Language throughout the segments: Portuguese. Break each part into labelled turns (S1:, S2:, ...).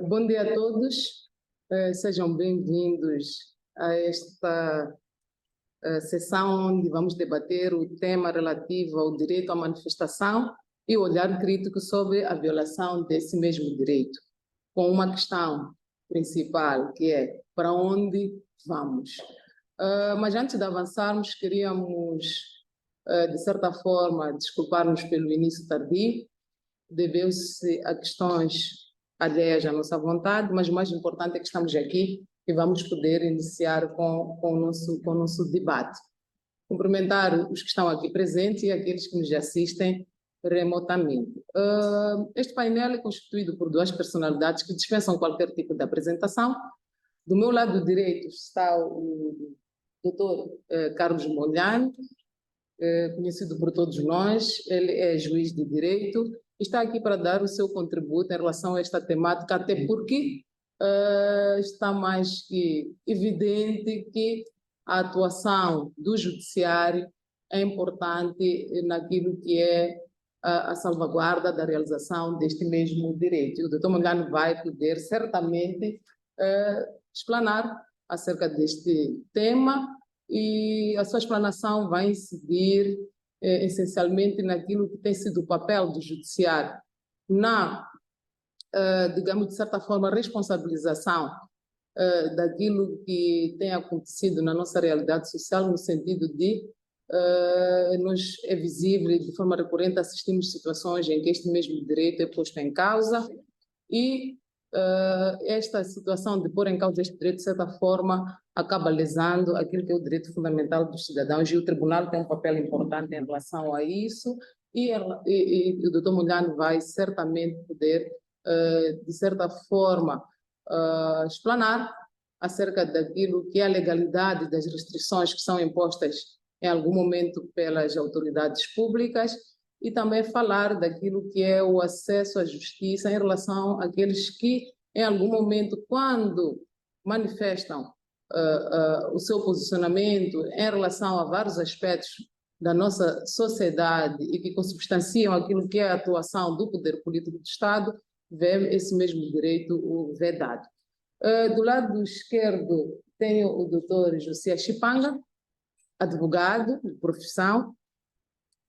S1: Bom dia a todos, sejam bem-vindos a esta sessão onde vamos debater o tema relativo ao direito à manifestação e o olhar crítico sobre a violação desse mesmo direito, com uma questão principal, que é para onde vamos. Mas antes de avançarmos, queríamos, de certa forma, desculpar-nos pelo início tardio, deveu-se a questões alheias à nossa vontade, mas o mais importante é que estamos aqui e vamos poder iniciar com o nosso debate. Cumprimentar os que estão aqui presentes e aqueles que nos assistem remotamente. Este painel é constituído por duas personalidades que dispensam qualquer tipo de apresentação. Do meu lado direito está o Dr. Carlos Molhano, conhecido por todos nós. Ele é juiz de direito, está aqui para dar o seu contributo em relação a esta temática, até porque está mais que evidente que a atuação do judiciário é importante naquilo que é a salvaguarda da realização deste mesmo direito. O doutor Molhano vai poder certamente explanar acerca deste tema, e a sua explanação vai incidir essencialmente naquilo que tem sido o papel do judiciário na, digamos, de certa forma, responsabilização daquilo que tem acontecido na nossa realidade social, no sentido de nos é visível e de forma recorrente assistimos situações em que este mesmo direito é posto em causa, e esta situação de pôr em causa este direito, de certa forma, acaba lesando aquilo que é o direito fundamental dos cidadãos, e o tribunal tem um papel importante em relação a isso, e o doutor Molhano vai certamente poder, de certa forma, explanar acerca daquilo que é a legalidade das restrições que são impostas em algum momento pelas autoridades públicas, e também falar daquilo que é o acesso à justiça em relação àqueles que, em algum momento, quando manifestam o seu posicionamento em relação a vários aspectos da nossa sociedade e que consubstanciam aquilo que é a atuação do poder político do Estado, vê esse mesmo direito vedado. Do lado esquerdo tenho o doutor José Chipanga, advogado de profissão,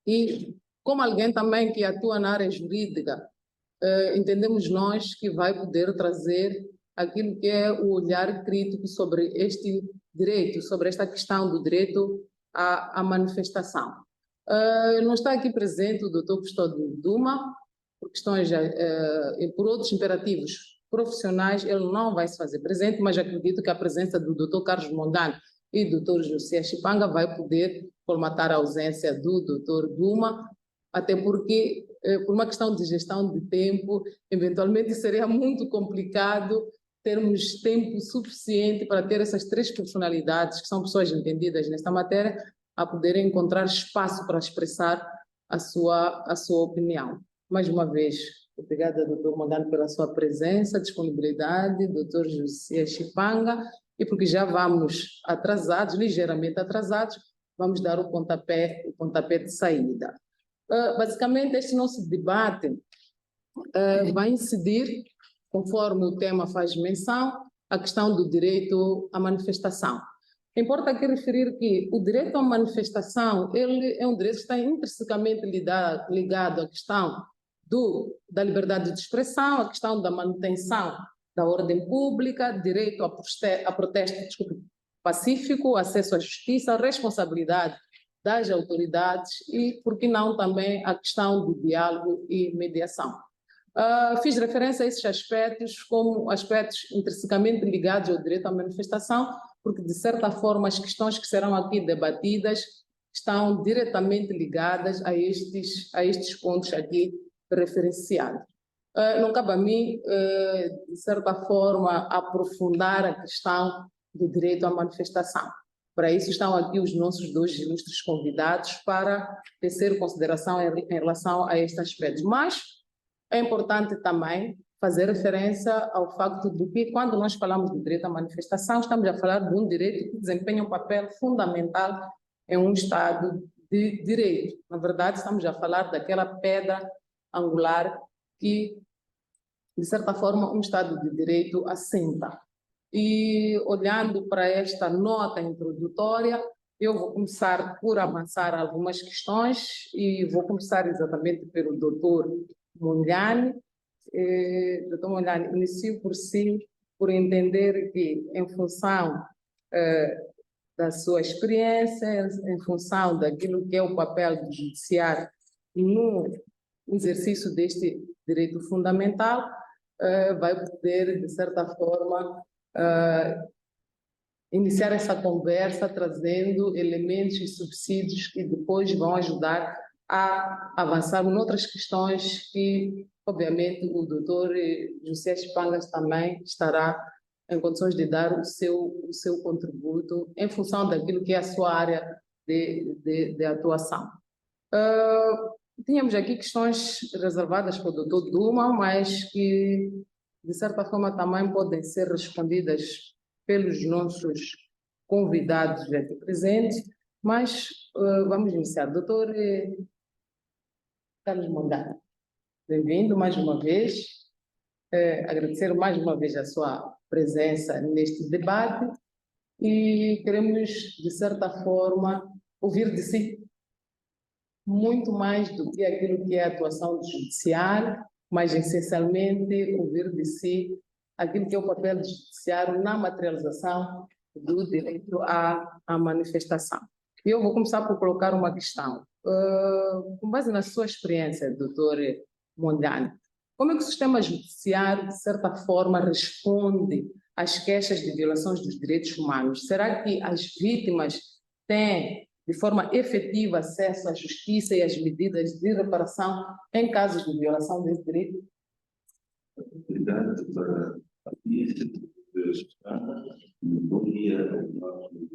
S1: e como alguém também que atua na área jurídica, entendemos nós que vai poder trazer aquilo que é o olhar crítico sobre este direito, sobre esta questão do direito à manifestação. Não está aqui presente o doutor Custódio Duma, por questões, por outros imperativos profissionais, ele não vai se fazer presente, mas acredito que a presença do doutor Carlos Mondlane e do doutor José Chipanga vai poder colmatar a ausência do doutor Duma, até porque, por uma questão de gestão de tempo, eventualmente seria muito complicado termos tempo suficiente para ter essas três personalidades, que são pessoas entendidas nesta matéria, a poderem encontrar espaço para expressar a sua opinião. Mais uma vez, obrigada, doutor Mondlane, pela sua presença, disponibilidade, doutor José Chipanga, e porque já vamos atrasados, ligeiramente atrasados, vamos dar o pontapé de saída. Basicamente, este nosso debate vai incidir, conforme o tema faz menção, a questão do direito à manifestação. Importa aqui referir que o direito à manifestação ele é um direito que está intrinsecamente ligado à questão da liberdade de expressão, à questão da manutenção da ordem pública, direito a protesto pacífico, acesso à justiça, responsabilidade das autoridades e, por que não, também a questão do diálogo e mediação. Fiz referência a esses aspectos como aspectos intrinsecamente ligados ao direito à manifestação, porque, de certa forma, as questões que serão aqui debatidas estão diretamente ligadas a estes pontos aqui referenciados. Não cabe a mim, de certa forma, aprofundar a questão do direito à manifestação. Para isso estão aqui os nossos dois ilustres convidados para tecer consideração em relação a estes aspectos. Mas é importante também fazer referência ao facto de que, quando nós falamos do direito à manifestação, estamos a falar de um direito que desempenha um papel fundamental em um Estado de direito. Na verdade, estamos a falar daquela pedra angular que de certa forma, um Estado de Direito assenta. E, olhando para esta nota introdutória, eu vou começar por avançar algumas questões e vou começar exatamente pelo Dr. Mondlane. Dr. Mondlane, inicio por si, por entender que, em função da sua experiência, em função daquilo que é o papel do judiciário no exercício deste direito fundamental, vai poder, de certa forma, iniciar essa conversa trazendo elementos e subsídios que depois vão ajudar a avançar em outras questões que, obviamente, o doutor José Espangas também estará em condições de dar o seu contributo em função daquilo que é a sua área de atuação. Tínhamos aqui questões reservadas para o doutor Duma, mas que, de certa forma, também podem ser respondidas pelos nossos convidados aqui presentes, mas vamos iniciar. Doutor Carlos Mondlane, bem-vindo mais uma vez. Agradecer mais uma vez a sua presença neste debate e queremos, de certa forma, ouvir de si muito mais do que aquilo que é a atuação do judiciário, mas essencialmente ouvir de si aquilo que é o papel do judiciário na materialização do direito à manifestação. E eu vou começar por colocar uma questão. Com base na sua experiência, doutor Mondlane, como é que o sistema judiciário, de certa forma, responde às queixas de violações dos direitos humanos? Será que as vítimas têm, de forma efetiva, acesso à justiça e às medidas de reparação em casos de violação desse direito?
S2: Obrigado para a bom dia aos nossos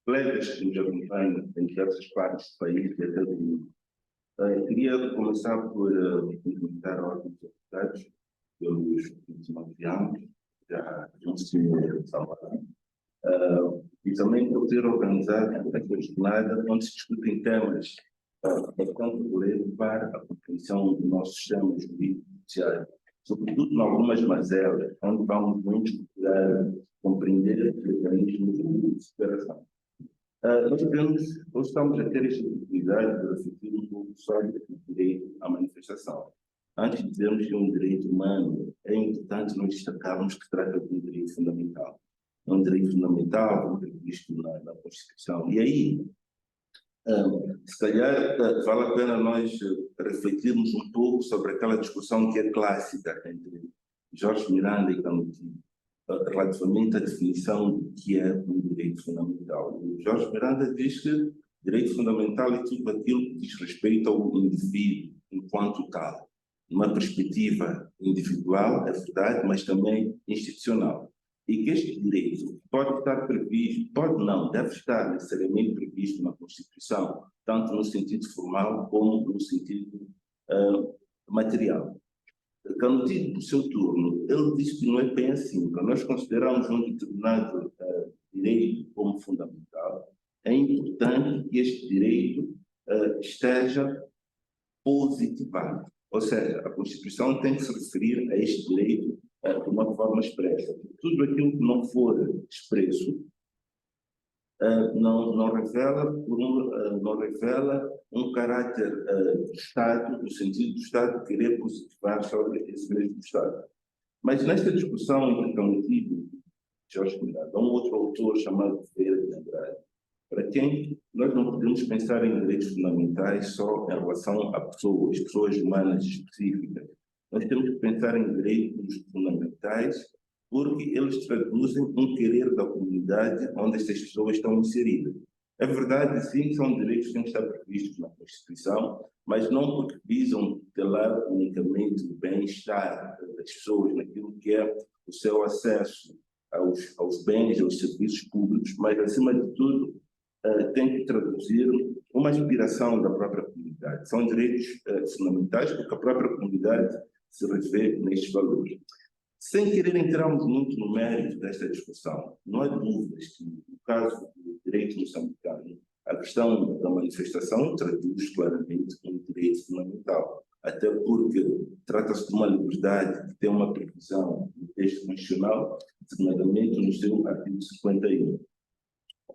S2: colegas que nos acompanham em diversas partes do país e até do mundo. Queria começar por cumprimentar a ordem dos deputados pelos 29 anos, já não se falaram, e também por ter organizado esta jornada onde se discutem temas bastante relevantes para a compreensão do nosso sistema jurídico judiciário, sobretudo em algumas mazelas, onde vamos muito procurar compreender os mecanismos de superação. Nós estamos a ter esta oportunidade de refletir um pouco sobre o direito à manifestação. Antes de dizermos que é um direito humano, é importante nós destacarmos que trata de um direito fundamental. É um direito fundamental previsto na Constituição. E aí, se calhar, vale a pena nós refletirmos um pouco sobre aquela discussão que é clássica entre Jorge Miranda e Canutilho, relativamente à definição do que é um direito fundamental. O Jorge Miranda diz que direito fundamental é tudo aquilo que diz respeito ao indivíduo enquanto tal, numa perspectiva individual, é verdade, mas também institucional. E que este direito pode estar previsto, pode não, deve estar necessariamente previsto na Constituição, tanto no sentido formal como no sentido material. Canutilho, por seu turno, ele diz que não é bem assim. Para nós considerarmos um determinado direito como fundamental, é importante que este direito esteja positivado. Ou seja, a Constituição tem que se referir a este direito de uma forma expressa. Tudo aquilo que não for expresso não revela um caráter do Estado, no sentido do Estado querer positivar sobre esse mesmo Estado. Mas nesta discussão entre Canutilho e Jorge Miranda, há um outro autor chamado Ferreira de Andrade, para quem nós não podemos pensar em direitos fundamentais só em relação a pessoas humanas específicas. Nós temos que pensar em direitos fundamentais porque eles traduzem um querer da comunidade onde estas pessoas estão inseridas. É verdade, sim, são direitos que têm que estar previstos na Constituição, mas não porque visam telar unicamente o bem-estar das pessoas naquilo que é o seu acesso aos bens e aos serviços públicos, mas, acima de tudo, tem que traduzir uma aspiração da própria comunidade. São direitos fundamentais porque a própria comunidade se revê nestes valores. Sem querer entrarmos muito no mérito desta discussão, não há dúvidas que, no caso do direito moçambicano, a questão da manifestação traduz claramente um direito fundamental. até porque trata-se de uma liberdade que tem uma previsão no texto constitucional, designadamente no seu artigo 51.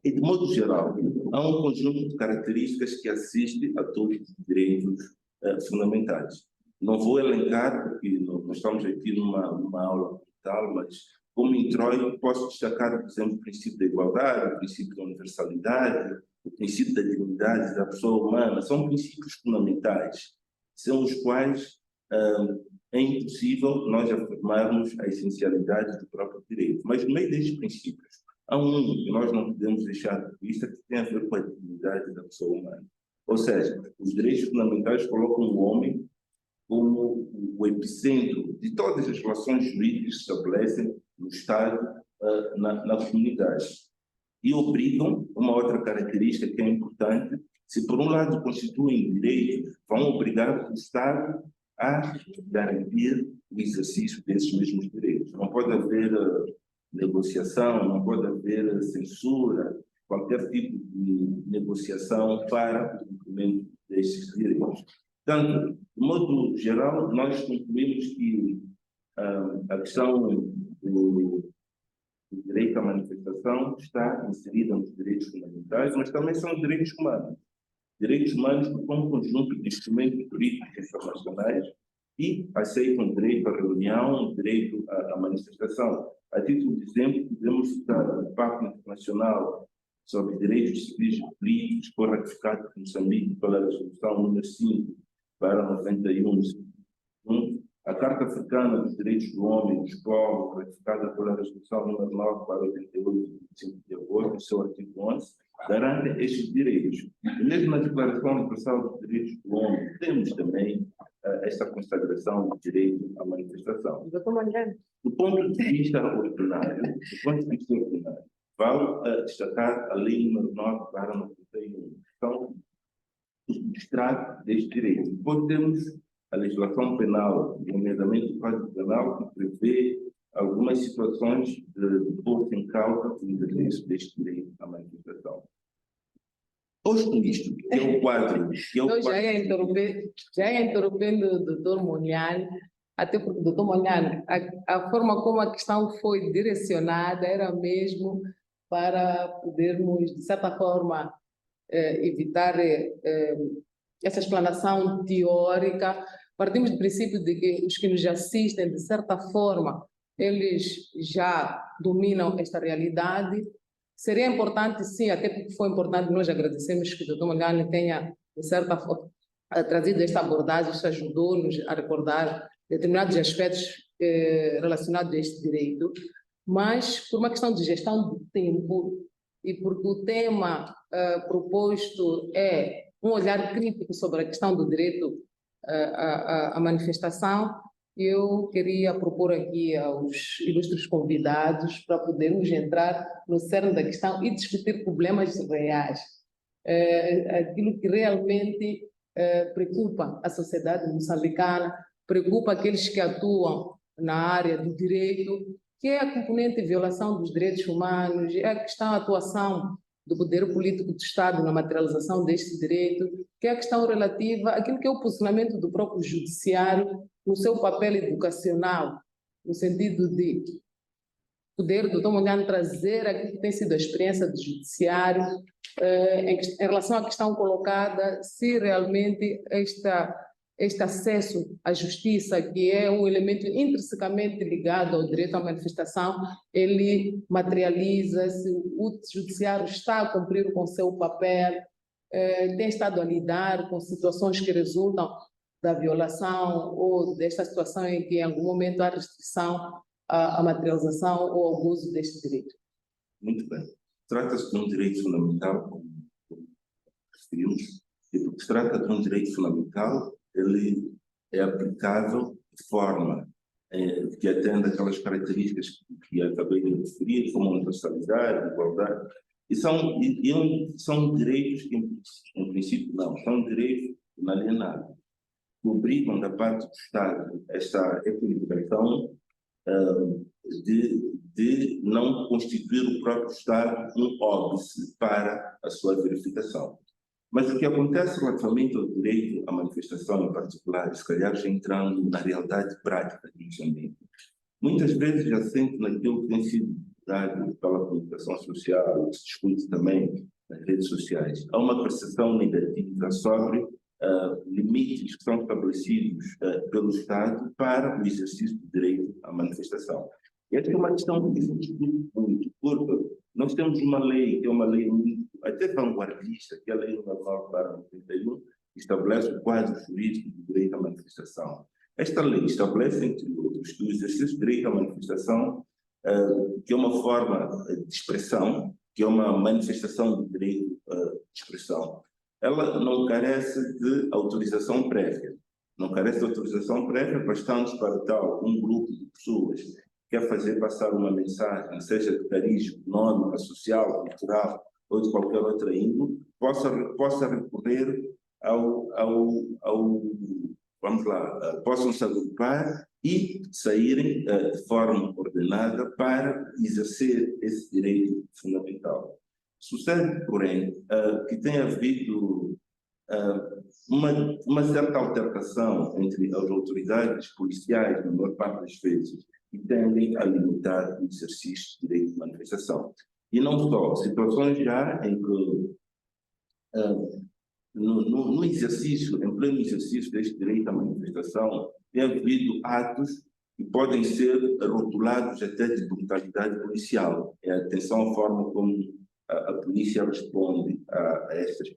S2: E, de modo geral, há um conjunto de características que assiste a todos os direitos fundamentais. Não vou elencar, porque nós estamos aqui numa aula tal, mas como introito posso destacar, por exemplo, o princípio da igualdade, o princípio da universalidade, o princípio da dignidade da pessoa humana. São princípios fundamentais, sem os quais é impossível nós afirmarmos a essencialidade do próprio direito. Mas no meio destes princípios, há um que nós não podemos deixar de vista, que tem a ver com a dignidade da pessoa humana. Ou seja, os direitos fundamentais colocam o homem como o epicentro de todas as relações jurídicas que se estabelecem no Estado, na comunidade. E obrigam, uma outra característica que é importante, se por um lado constituem direitos, vão obrigar o Estado a garantir o exercício desses mesmos direitos. Não pode haver negociação, não pode haver censura, qualquer tipo de negociação para o cumprimento desses direitos. Portanto, de modo geral, nós concluímos que a questão do direito à manifestação está inserida nos direitos fundamentais, mas também são direitos humanos. Direitos humanos porque são um conjunto de instrumentos jurídicos internacionais e aceitam o direito à reunião, o direito à manifestação. A título de exemplo, podemos citar o Pacto Internacional sobre Direitos Civis e Políticos, que foi ratificado por Moçambique pela Resolução número 5 para 91, a Carta Africana dos Direitos do Homem e dos Povos, ratificada pela Resolução número 9 para 88, de 25 de agosto, no seu artigo 11, garante estes direitos. E mesmo na Declaração Universal dos Direitos do Homem, temos também esta consagração do direito à manifestação. Do ponto de vista ordinário, vale destacar a Lei número 9 para 91. Então, o substrato deste direito. Depois temos a legislação penal, nomeadamente o Código Penal, que prevê algumas situações de posto em causa o exercício deste direito à manifestação. Posto isto, que é o quadro...
S1: Eu já ia interrompendo o doutor Monial, até porque o doutor Monial, a forma como a questão foi direcionada era mesmo para podermos, de certa forma, evitar essa explanação teórica. Partimos do princípio de que os que nos assistem, de certa forma, eles já dominam esta realidade. Seria importante, sim, até porque foi importante, nós agradecemos que o doutor Magani tenha, de certa forma, trazido esta abordagem, isso ajudou-nos a recordar determinados aspectos relacionados a este direito, mas por uma questão de gestão do tempo e porque o tema proposto é um olhar crítico sobre a questão do direito à manifestação, eu queria propor aqui aos ilustres convidados para podermos entrar no cerne da questão e discutir problemas reais, aquilo que realmente preocupa a sociedade moçambicana, preocupa aqueles que atuam na área do direito, que é a componente de violação dos direitos humanos, é a questão da atuação do poder político do Estado na materialização deste direito, que é a questão relativa àquilo que é o posicionamento do próprio judiciário no seu papel educacional, no sentido de poder, doutor Mondlane, trazer aquilo que tem sido a experiência do judiciário em relação à questão colocada, se realmente este acesso à justiça, que é um elemento intrinsecamente ligado ao direito à manifestação, ele materializa, se o judiciário está a cumprir com o seu papel, tem estado a lidar com situações que resultam da violação ou desta situação em que em algum momento há restrição à materialização ou ao uso deste direito.
S2: Muito bem. Trata-se de um direito fundamental, como referimos, e porque se trata de um direito fundamental, ele é aplicável de forma que atende aquelas características que acabei de referir, como a universalidade, igualdade, e são direitos que, em princípio, não, são direitos inalienáveis, que obrigam da parte do Estado esta equilibração de não constituir o próprio Estado um óbice para a sua verificação. Mas o que acontece relativamente ao direito à manifestação em particular, se calhar já entrando na realidade prática de Moçambique, muitas vezes já sente naquilo que tem sido dado pela comunicação social, que se discute também nas redes sociais, há uma percepção negativa sobre limites que são estabelecidos pelo Estado para o exercício do direito à manifestação. E esta é uma questão que se discute muito, porque nós temos uma lei, que é uma lei muito, até vanguardista, que é a Lei 9/91, que estabelece o quadro jurídico do direito à manifestação. Esta lei estabelece, entre outros, que o exercício do direito à manifestação, que é uma forma de expressão, que é uma manifestação do direito de expressão, ela não carece de autorização prévia. Não carece de autorização prévia, bastante para tal um grupo de pessoas que quer fazer passar uma mensagem, seja de cariz econômica, social, cultural ou de qualquer outra índole, possa recorrer vamos lá, possam se agrupar e saírem de forma ordenada para exercer esse direito fundamental. Sucede, porém, que tem havido uma certa alteração entre as autoridades policiais, na maior parte das vezes, que tendem a limitar o exercício do direito de manifestação. E não só, situações já em que no exercício, em pleno exercício deste direito à manifestação, tem havido atos que podem ser rotulados até de brutalidade policial. Atenção à forma como a polícia responde a estas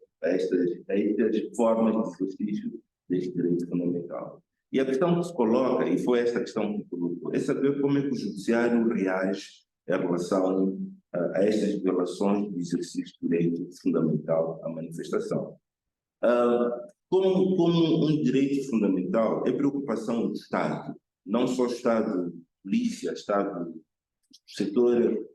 S2: formas de exercício deste direito fundamental. E a questão que se coloca, e foi esta questão que colocou, é saber como é que o judiciário reage em relação a estas violações do exercício do direito fundamental à manifestação. Como um direito fundamental, é preocupação do Estado, não só Estado, polícia, Estado, setor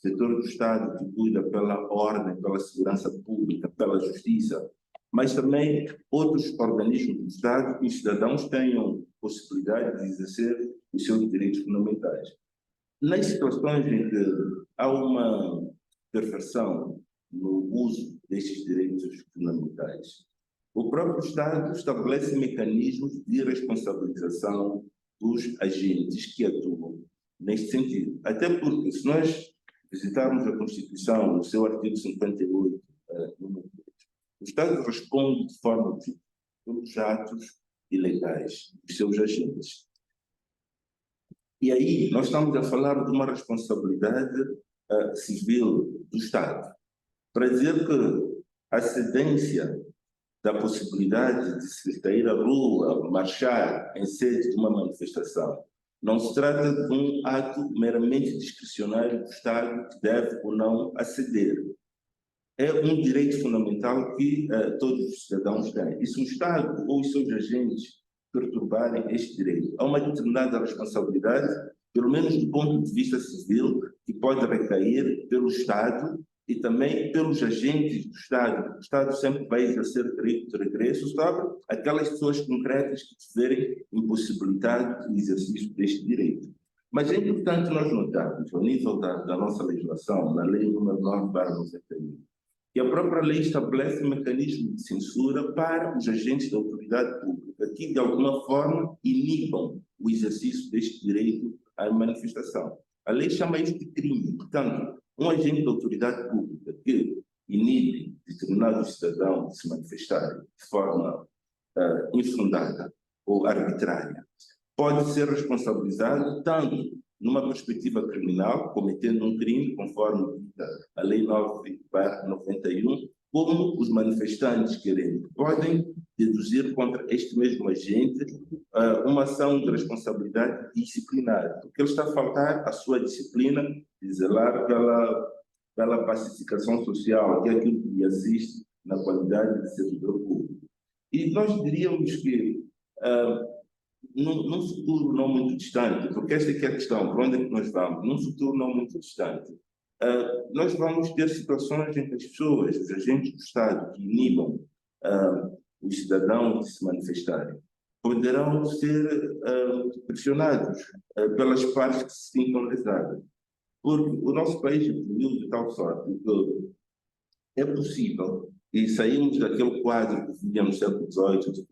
S2: do Estado que cuida pela ordem, pela segurança pública, pela justiça, mas também outros organismos do Estado que os cidadãos tenham possibilidade de exercer os seus direitos fundamentais. Nas situações em que há uma perversão no uso destes direitos fundamentais, o próprio Estado estabelece mecanismos de responsabilização dos agentes que atuam neste sentido. Até porque, se nós visitarmos a Constituição, no seu artigo 58, número 2, o Estado responde de forma objetiva pelos atos ilegais dos seus agentes. E aí nós estamos a falar de uma responsabilidade civil do Estado, para dizer que a cedência da possibilidade de se sair à rua, marchar em sede de uma manifestação, não se trata de um ato meramente discricionário do Estado que deve ou não aceder. É um direito fundamental que todos os cidadãos têm. E se o Estado ou os seus agentes perturbarem este direito, há uma determinada responsabilidade, pelo menos do ponto de vista civil, que pode recair pelo Estado e também pelos agentes do Estado. O Estado sempre vai exercer direito de regresso sobre aquelas pessoas concretas que tiverem impossibilidade do exercício deste direito. Mas é importante nós notarmos, ao nível da nossa legislação, na Lei nº 9/91, que a própria lei estabelece um mecanismo de censura para os agentes da autoridade pública, que de alguma forma inibam o exercício deste direito à manifestação. A lei chama isto de crime. Portanto, um agente da autoridade pública que inibe determinado cidadão de se manifestar de forma infundada ou arbitrária pode ser responsabilizado tanto numa perspectiva criminal, cometendo um crime, conforme a Lei 9/91, como os manifestantes querendo. Podem deduzir contra este mesmo agente uma ação de responsabilidade disciplinar, porque ele está a faltar à sua disciplina de zelar pela pacificação social, que é aquilo que lhe assiste na qualidade de servidor público. E nós diríamos que num futuro não muito distante, porque esta é que é a questão, para onde é que nós vamos? Num futuro não muito distante, nós vamos ter situações em que as pessoas, os agentes do Estado que inibam os cidadãos de se manifestarem, poderão ser pressionados pelas partes que se sintam lesadas. Porque o nosso país evoluiu de tal sorte que é possível e saímos daquele quadro que víamos no século XVIII, de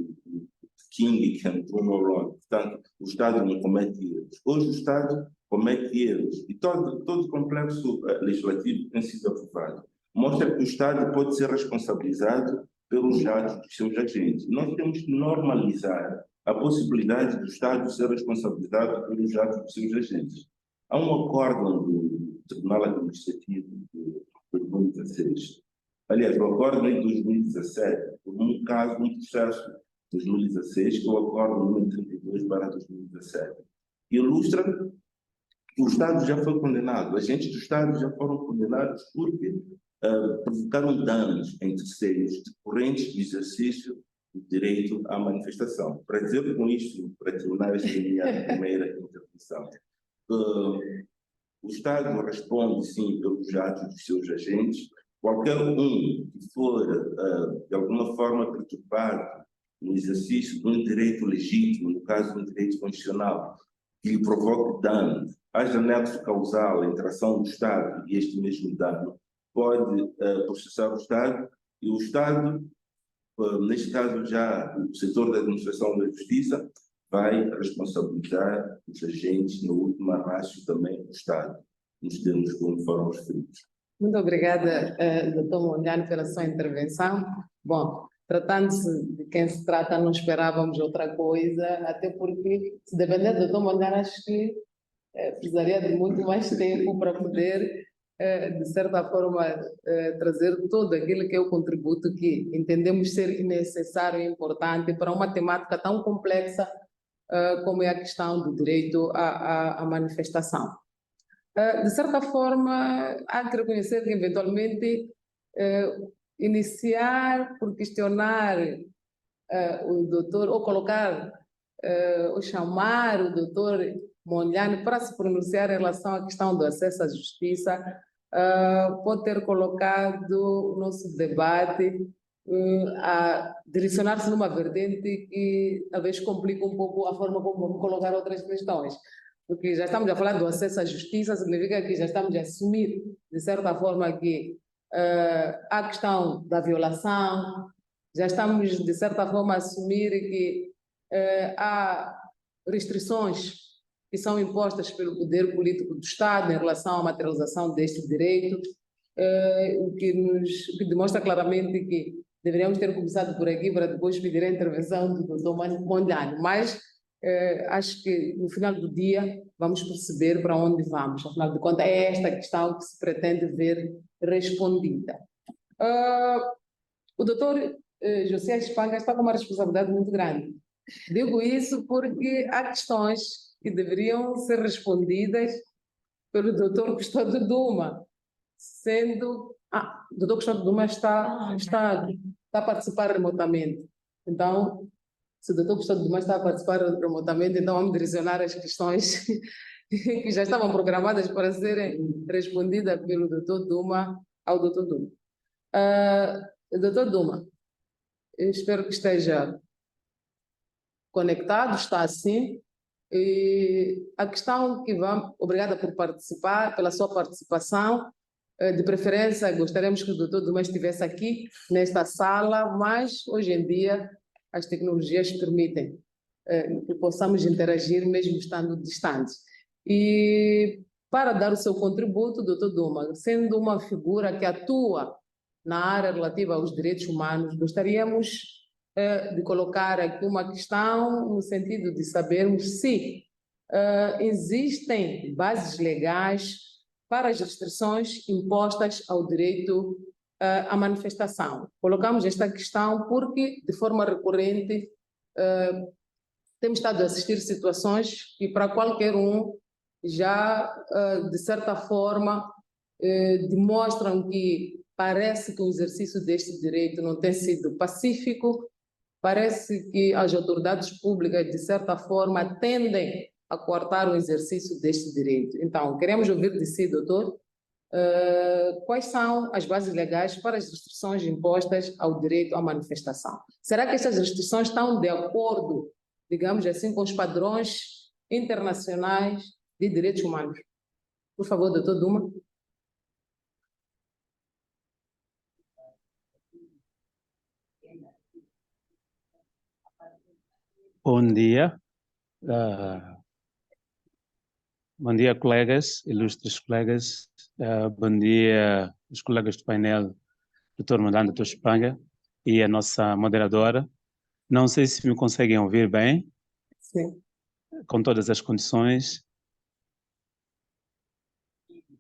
S2: King and Drummond. Portanto, o Estado não comete erros. Hoje o Estado comete erros. E todo o complexo legislativo tem sido aprovado. Mostra que o Estado pode ser responsabilizado pelos atos dos seus agentes. Nós temos que normalizar a possibilidade do Estado ser responsabilizado pelos atos dos seus agentes. Há um acórdão do Tribunal Administrativo de 2016. Aliás, o acórdão de 2017, por um caso, um processo de 2016, que é o acórdão número 32/2017, ilustra que o Estado já foi condenado, agentes do Estado já foram condenados porque provocaram danos em terceiros decorrentes do exercício do direito à manifestação. Para dizer com isto, para terminar esta minha primeira intervenção, o Estado responde, sim, pelos atos dos seus agentes. Qualquer um que for, de alguma forma, perturbado no exercício de um direito legítimo, no caso de um direito constitucional, que lhe provoque dano, haja nexo causal entre a ação do Estado e este mesmo dano, pode processar o Estado, e o Estado, neste caso já o setor da administração da justiça, vai responsabilizar os agentes, na última ratio também o Estado, nos termos como foram referidos.
S1: Muito obrigada, Dr. Mondlane, pela sua intervenção. Bom, tratando-se de quem se trata, não esperávamos outra coisa, até porque, se depender do Dr. Mondlane, acho que precisaria de muito mais tempo para poder, de certa forma, trazer todo aquilo que é o contributo que entendemos ser necessário e importante para uma temática tão complexa como é a questão do direito à manifestação. De certa forma, há que reconhecer que, eventualmente, iniciar por questionar o doutor, ou colocar, ou chamar o doutor Mondlane para se pronunciar em relação à questão do acesso à justiça, pode ter colocado o nosso debate a direcionar-se numa vertente que talvez complique um pouco a forma como vamos colocar outras questões. Porque já estamos a falar do acesso à justiça, significa que já estamos a assumir, de certa forma, que há a questão da violação, já estamos, de certa forma, a assumir que há restrições que são impostas pelo poder político do Estado em relação à materialização deste direito, o que demonstra claramente que deveríamos ter começado por aqui para depois pedir a intervenção do Dr. Mondlane, mas acho que no final do dia vamos perceber para onde vamos. Afinal de contas, é esta questão que se pretende ver respondida. O doutor José Espanga está com uma responsabilidade muito grande. Digo isso porque há questões que deveriam ser respondidas pelo doutor Custódio Duma, sendo... o doutor Custódio Duma está a participar remotamente. Então, se o doutor Custódio Duma está a participar remotamente, então vamos direcionar as questões que já estavam programadas para serem respondidas pelo doutor Duma ao doutor Duma. Doutor Duma, eu espero que esteja conectado, está assim. E a questão que vamos... Obrigada por participar, pela sua participação. De preferência, gostaríamos que o doutor Duma estivesse aqui, nesta sala, mas hoje em dia as tecnologias permitem que possamos interagir mesmo estando distantes. E para dar o seu contributo, doutor Duma, sendo uma figura que atua na área relativa aos direitos humanos, gostaríamos de colocar aqui uma questão no sentido de sabermos se existem bases legais para as restrições impostas ao direito à manifestação. Colocamos esta questão porque, de forma recorrente, temos estado a assistir situações que, para qualquer um, já, de certa forma, demonstram que parece que o exercício deste direito não tem sido pacífico, parece que as autoridades públicas, de certa forma, tendem a coartar o exercício deste direito. Então, queremos ouvir de si, doutor, quais são as bases legais para as restrições impostas ao direito à manifestação? Será que essas restrições estão de acordo, digamos assim, com os padrões internacionais de direitos humanos? Por favor, doutor Duma.
S3: Bom dia. Ah, bom dia, colegas, ilustres colegas. Bom dia, os colegas do painel, Dr. Mandando de Espanha e a nossa moderadora. Não sei se me conseguem ouvir bem,
S1: Sim.
S3: com todas as condições.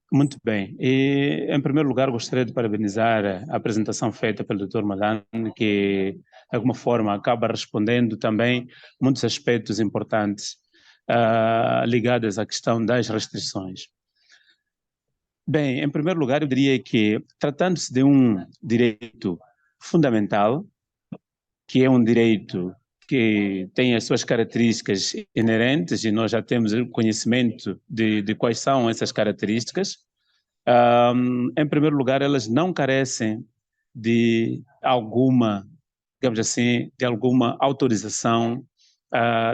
S3: Muito bem. E, em primeiro lugar, gostaria de parabenizar a apresentação feita pelo Dr. Madan, que, de alguma forma, acaba respondendo também muitos aspectos importantes ligados à questão das restrições. Bem, em primeiro lugar, eu diria que, tratando-se de um direito fundamental, que é um direito que tem as suas características inerentes, e nós já temos o conhecimento de quais são essas características. Em primeiro lugar, elas não carecem de alguma, digamos assim, de alguma autorização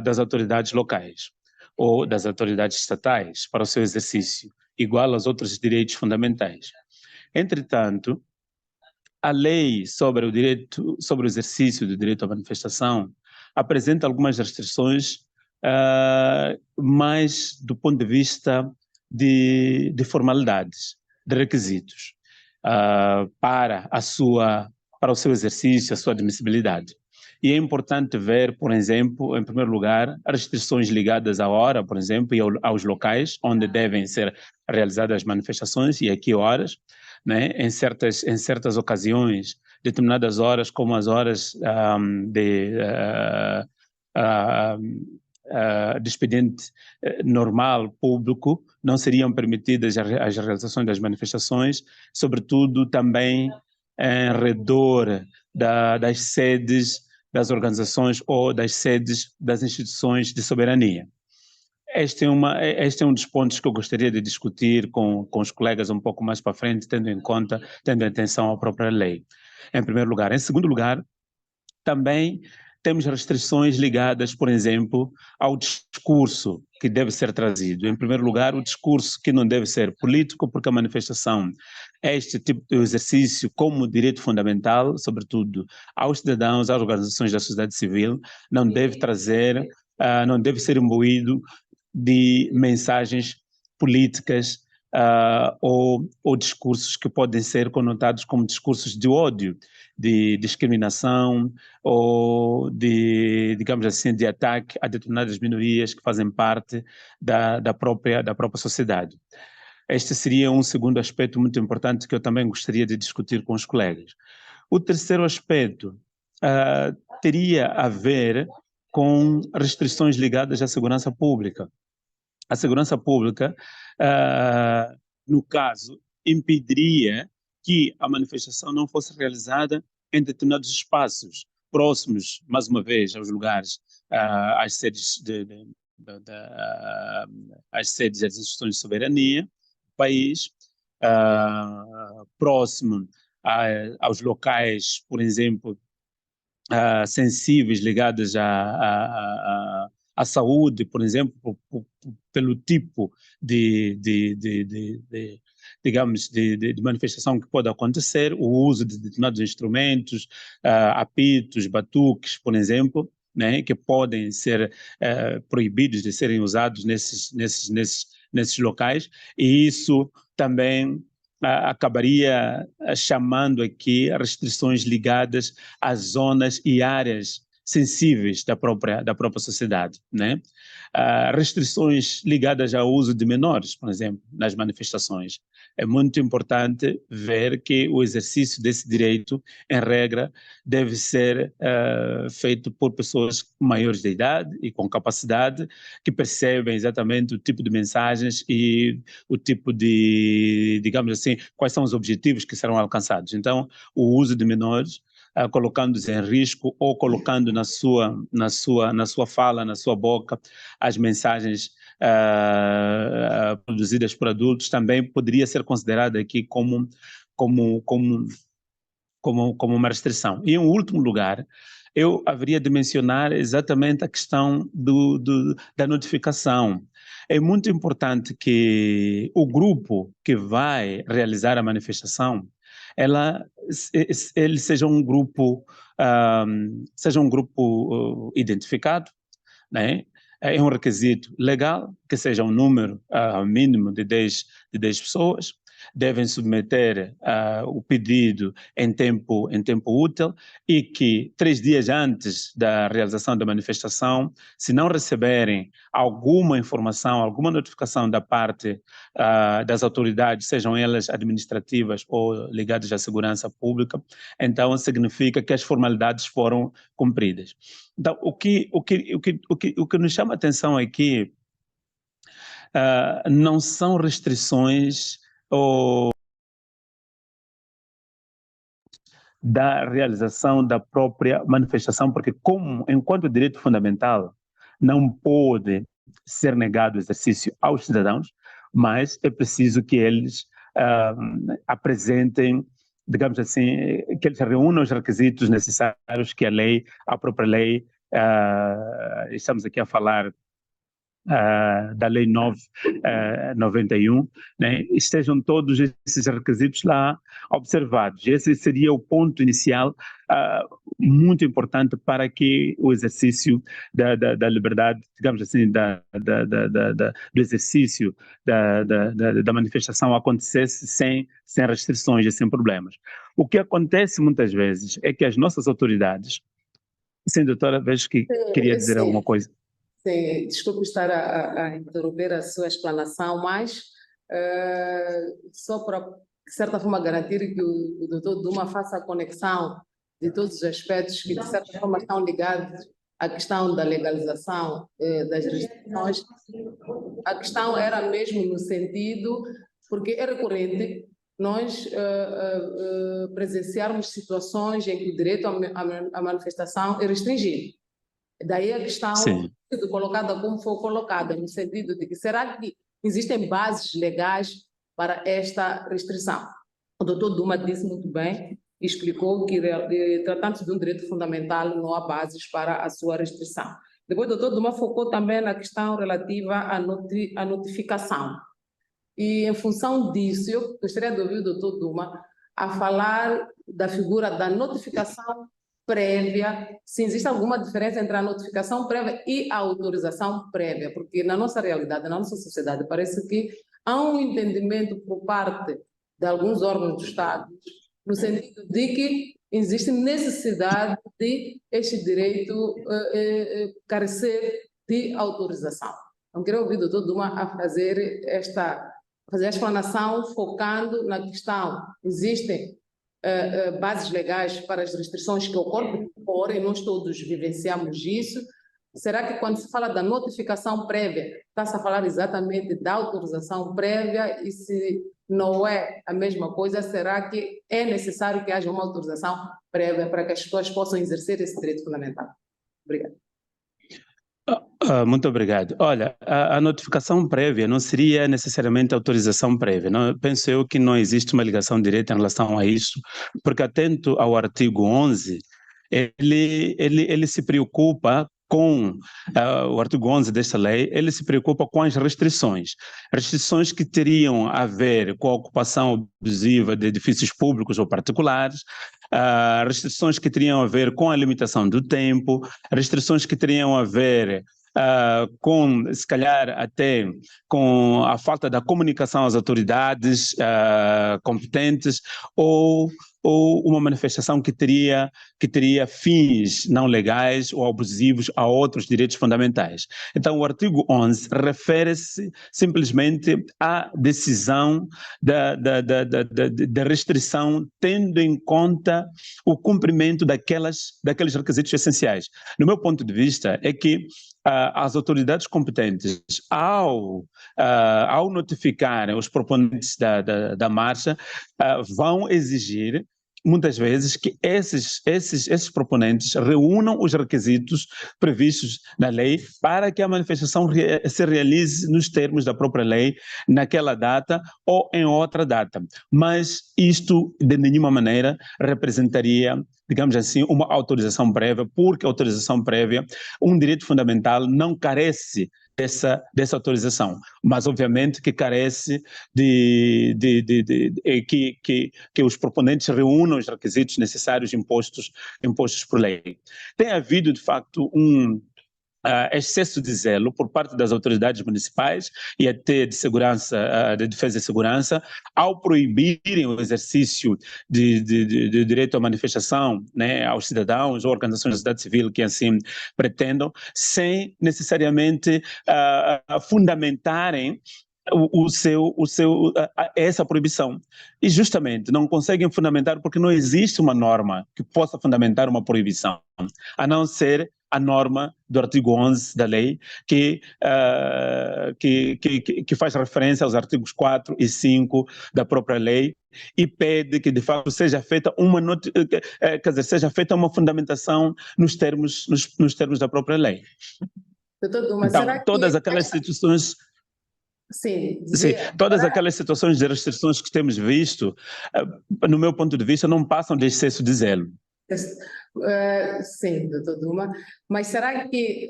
S3: das autoridades locais ou das autoridades estatais para o seu exercício, igual aos outros direitos fundamentais. Entretanto, a lei sobre o direito, sobre o exercício do direito à manifestação apresenta algumas restrições, mais do ponto de vista de formalidades, de requisitos, para o seu exercício, a sua admissibilidade. E é importante ver, por exemplo, em primeiro lugar, as restrições ligadas à hora, por exemplo, e aos locais onde devem ser realizadas as manifestações, e a que horas, né? Em certas ocasiões, determinadas horas, como as horas de expediente normal, público, não seriam permitidas as realizações das manifestações, sobretudo também em redor das sedes das organizações ou das sedes das instituições de soberania. Este é um dos pontos que eu gostaria de discutir com os colegas um pouco mais para frente, tendo em atenção à própria lei, em primeiro lugar. Em segundo lugar, também temos restrições ligadas, por exemplo, ao discurso que deve ser trazido. Em primeiro lugar, o discurso que não deve ser político, porque a manifestação é este tipo de exercício como direito fundamental, sobretudo aos cidadãos, às organizações da sociedade civil, não deve trazer, não deve ser imbuído de mensagens políticas ou discursos que podem ser conotados como discursos de ódio, de discriminação ou digamos assim, de ataque a determinadas minorias que fazem parte da própria sociedade. Este seria um segundo aspecto muito importante que eu também gostaria de discutir com os colegas. O terceiro aspecto teria a ver com restrições ligadas à segurança pública. A segurança pública, no caso, impediria que a manifestação não fosse realizada em determinados espaços próximos, mais uma vez, aos lugares, às sedes às sedes das instituições de soberania do país, próximo aos locais, por exemplo, sensíveis ligadas à saúde, por exemplo, pelo tipo digamos, de manifestação que pode acontecer, o uso de determinados instrumentos, apitos, batuques, por exemplo, né, que podem ser proibidos de serem usados nesses locais, e isso também acabaria chamando aqui restrições ligadas às zonas e áreas sensíveis da própria sociedade, né? Restrições ligadas ao uso de menores, por exemplo, nas manifestações. É muito importante ver que o exercício desse direito, em regra, deve ser feito por pessoas maiores de idade e com capacidade, que percebem exatamente o tipo de mensagens e o tipo digamos assim, quais são os objetivos que serão alcançados. Então, o uso de menores, colocando-os em risco ou colocando na sua fala, na sua boca, as mensagens produzidas por adultos, também poderia ser considerada aqui como uma restrição. E em último lugar, eu haveria de mencionar exatamente a questão da notificação. É muito importante que o grupo que vai realizar a manifestação, ele seja um grupo identificado, né? É um requisito legal, que seja um número mínimo de 10 pessoas, devem submeter o pedido em tempo útil e que 3 dias antes da realização da manifestação, se não receberem alguma informação, alguma notificação da parte das autoridades, sejam elas administrativas ou ligadas à segurança pública, então significa que as formalidades foram cumpridas. Então, o que nos chama a atenção aqui não são restrições da realização da própria manifestação, porque enquanto direito fundamental não pode ser negado o exercício aos cidadãos, mas é preciso que eles apresentem, digamos assim, que eles reúnam os requisitos necessários que a própria lei, estamos aqui a falar da Lei 991, né, estejam todos esses requisitos lá observados. Esse seria o ponto inicial muito importante para que o exercício da liberdade, digamos assim, do exercício da manifestação acontecesse sem restrições e sem problemas. O que acontece muitas vezes é que as nossas autoridades, sim, doutora, vejo que queria dizer alguma coisa.
S1: Sim, desculpe estar a interromper a sua explanação, mas só para, de certa forma, garantir que o doutor Duma faça a conexão de todos os aspectos que, de certa forma, estão ligados à questão da legalização das restrições. A questão era mesmo no sentido, porque é recorrente nós presenciarmos situações em que o direito à manifestação é restringido. Daí a questão colocada como foi colocada, no sentido de que será que existem bases legais para esta restrição? O doutor Duma disse muito bem, explicou que, tratando-se de um direito fundamental, não há bases para a sua restrição. Depois o doutor Duma focou também na questão relativa à notificação. E, em função disso, eu gostaria de ouvir o doutor Duma a falar da figura da notificação prévia, se existe alguma diferença entre a notificação prévia e a autorização prévia, porque na nossa realidade, na nossa sociedade, parece que há um entendimento por parte de alguns órgãos do Estado, no sentido de que existe necessidade de este direito carecer de autorização. Então, queria ouvir o doutor Duma a fazer a explanação focando na questão, existem bases legais para as restrições que ocorrem, porém nós todos vivenciamos isso. Será que quando se fala da notificação prévia, está-se a falar exatamente da autorização prévia? E se não é a mesma coisa, será que é necessário que haja uma autorização prévia para que as pessoas possam exercer esse direito fundamental? Obrigada.
S3: Muito obrigado. Olha, a notificação prévia não seria necessariamente autorização prévia. Não, penso eu que não existe uma ligação direta em relação a isso, porque atento ao artigo 11, ele se preocupa com o artigo 11 desta lei, ele se preocupa com as restrições que teriam a ver com a ocupação abusiva de edifícios públicos ou particulares, restrições que teriam a ver com a limitação do tempo, restrições que teriam a ver com, se calhar, até com a falta da comunicação às autoridades competentes ou uma manifestação que teria fins não legais ou abusivos a outros direitos fundamentais. Então, o artigo 11 refere-se simplesmente à decisão da restrição, tendo em conta o cumprimento daqueles requisitos essenciais. No meu ponto de vista, é que as autoridades competentes, ao notificarem os proponentes da marcha, vão exigir muitas vezes que esses proponentes reúnam os requisitos previstos na lei para que a manifestação se realize nos termos da própria lei, naquela data ou em outra data. Mas isto, de nenhuma maneira, representaria, digamos assim, uma autorização prévia, porque a autorização prévia, um direito fundamental, não carece dessa autorização, mas obviamente que carece que os proponentes reúnam os requisitos necessários impostos por lei. Tem havido, de facto, excesso de zelo por parte das autoridades municipais e até de segurança, de defesa e segurança, ao proibirem o exercício de direito à manifestação, né, aos cidadãos ou organizações da sociedade civil que assim pretendam, sem necessariamente fundamentarem essa proibição. E justamente não conseguem fundamentar porque não existe uma norma que possa fundamentar uma proibição, a não ser a norma do artigo 11 da lei, que faz referência aos artigos 4 e 5 da própria lei e pede que, de fato, seja feita seja feita uma fundamentação nos termos da própria lei.
S1: Doutor Duma,
S3: então,
S1: será que
S3: todas aquelas situações...
S1: Sim,
S3: Sim, todas aquelas situações de restrições que temos visto, no meu ponto de vista, não passam de excesso de zelo.
S1: Sim, doutor Duma, mas será que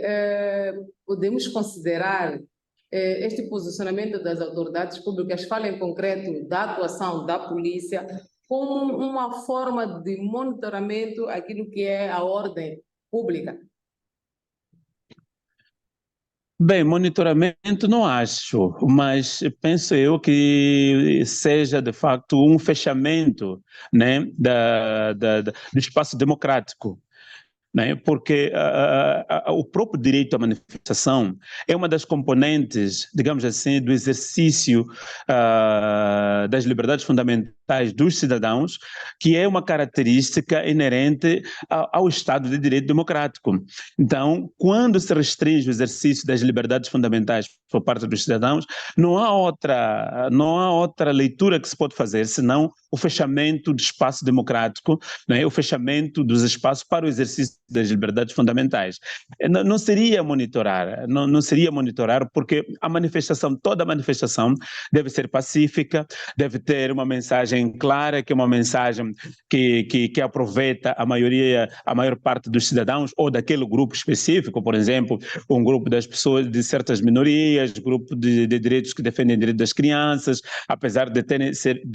S1: podemos considerar este posicionamento das autoridades públicas, fala em concreto da atuação da polícia, como uma forma de monitoramento aquilo que é a ordem pública?
S3: Bem, monitoramento não acho, mas penso eu que seja de facto um fechamento, né, do espaço democrático, né? Porque o próprio direito à manifestação é uma das componentes, digamos assim, do exercício das liberdades fundamentais dos cidadãos, que é uma característica inerente ao Estado de Direito Democrático. Então, quando se restringe o exercício das liberdades fundamentais por parte dos cidadãos, não há outra leitura que se pode fazer senão o fechamento do espaço democrático, né? O fechamento dos espaços para o exercício das liberdades fundamentais. Não seria monitorar, não seria monitorar, porque toda manifestação deve ser pacífica, deve ter uma mensagem clara, que é uma mensagem que aproveita a maior parte dos cidadãos ou daquele grupo específico, por exemplo, um grupo das pessoas de certas minorias, grupo de direitos que defendem direitos das crianças, apesar de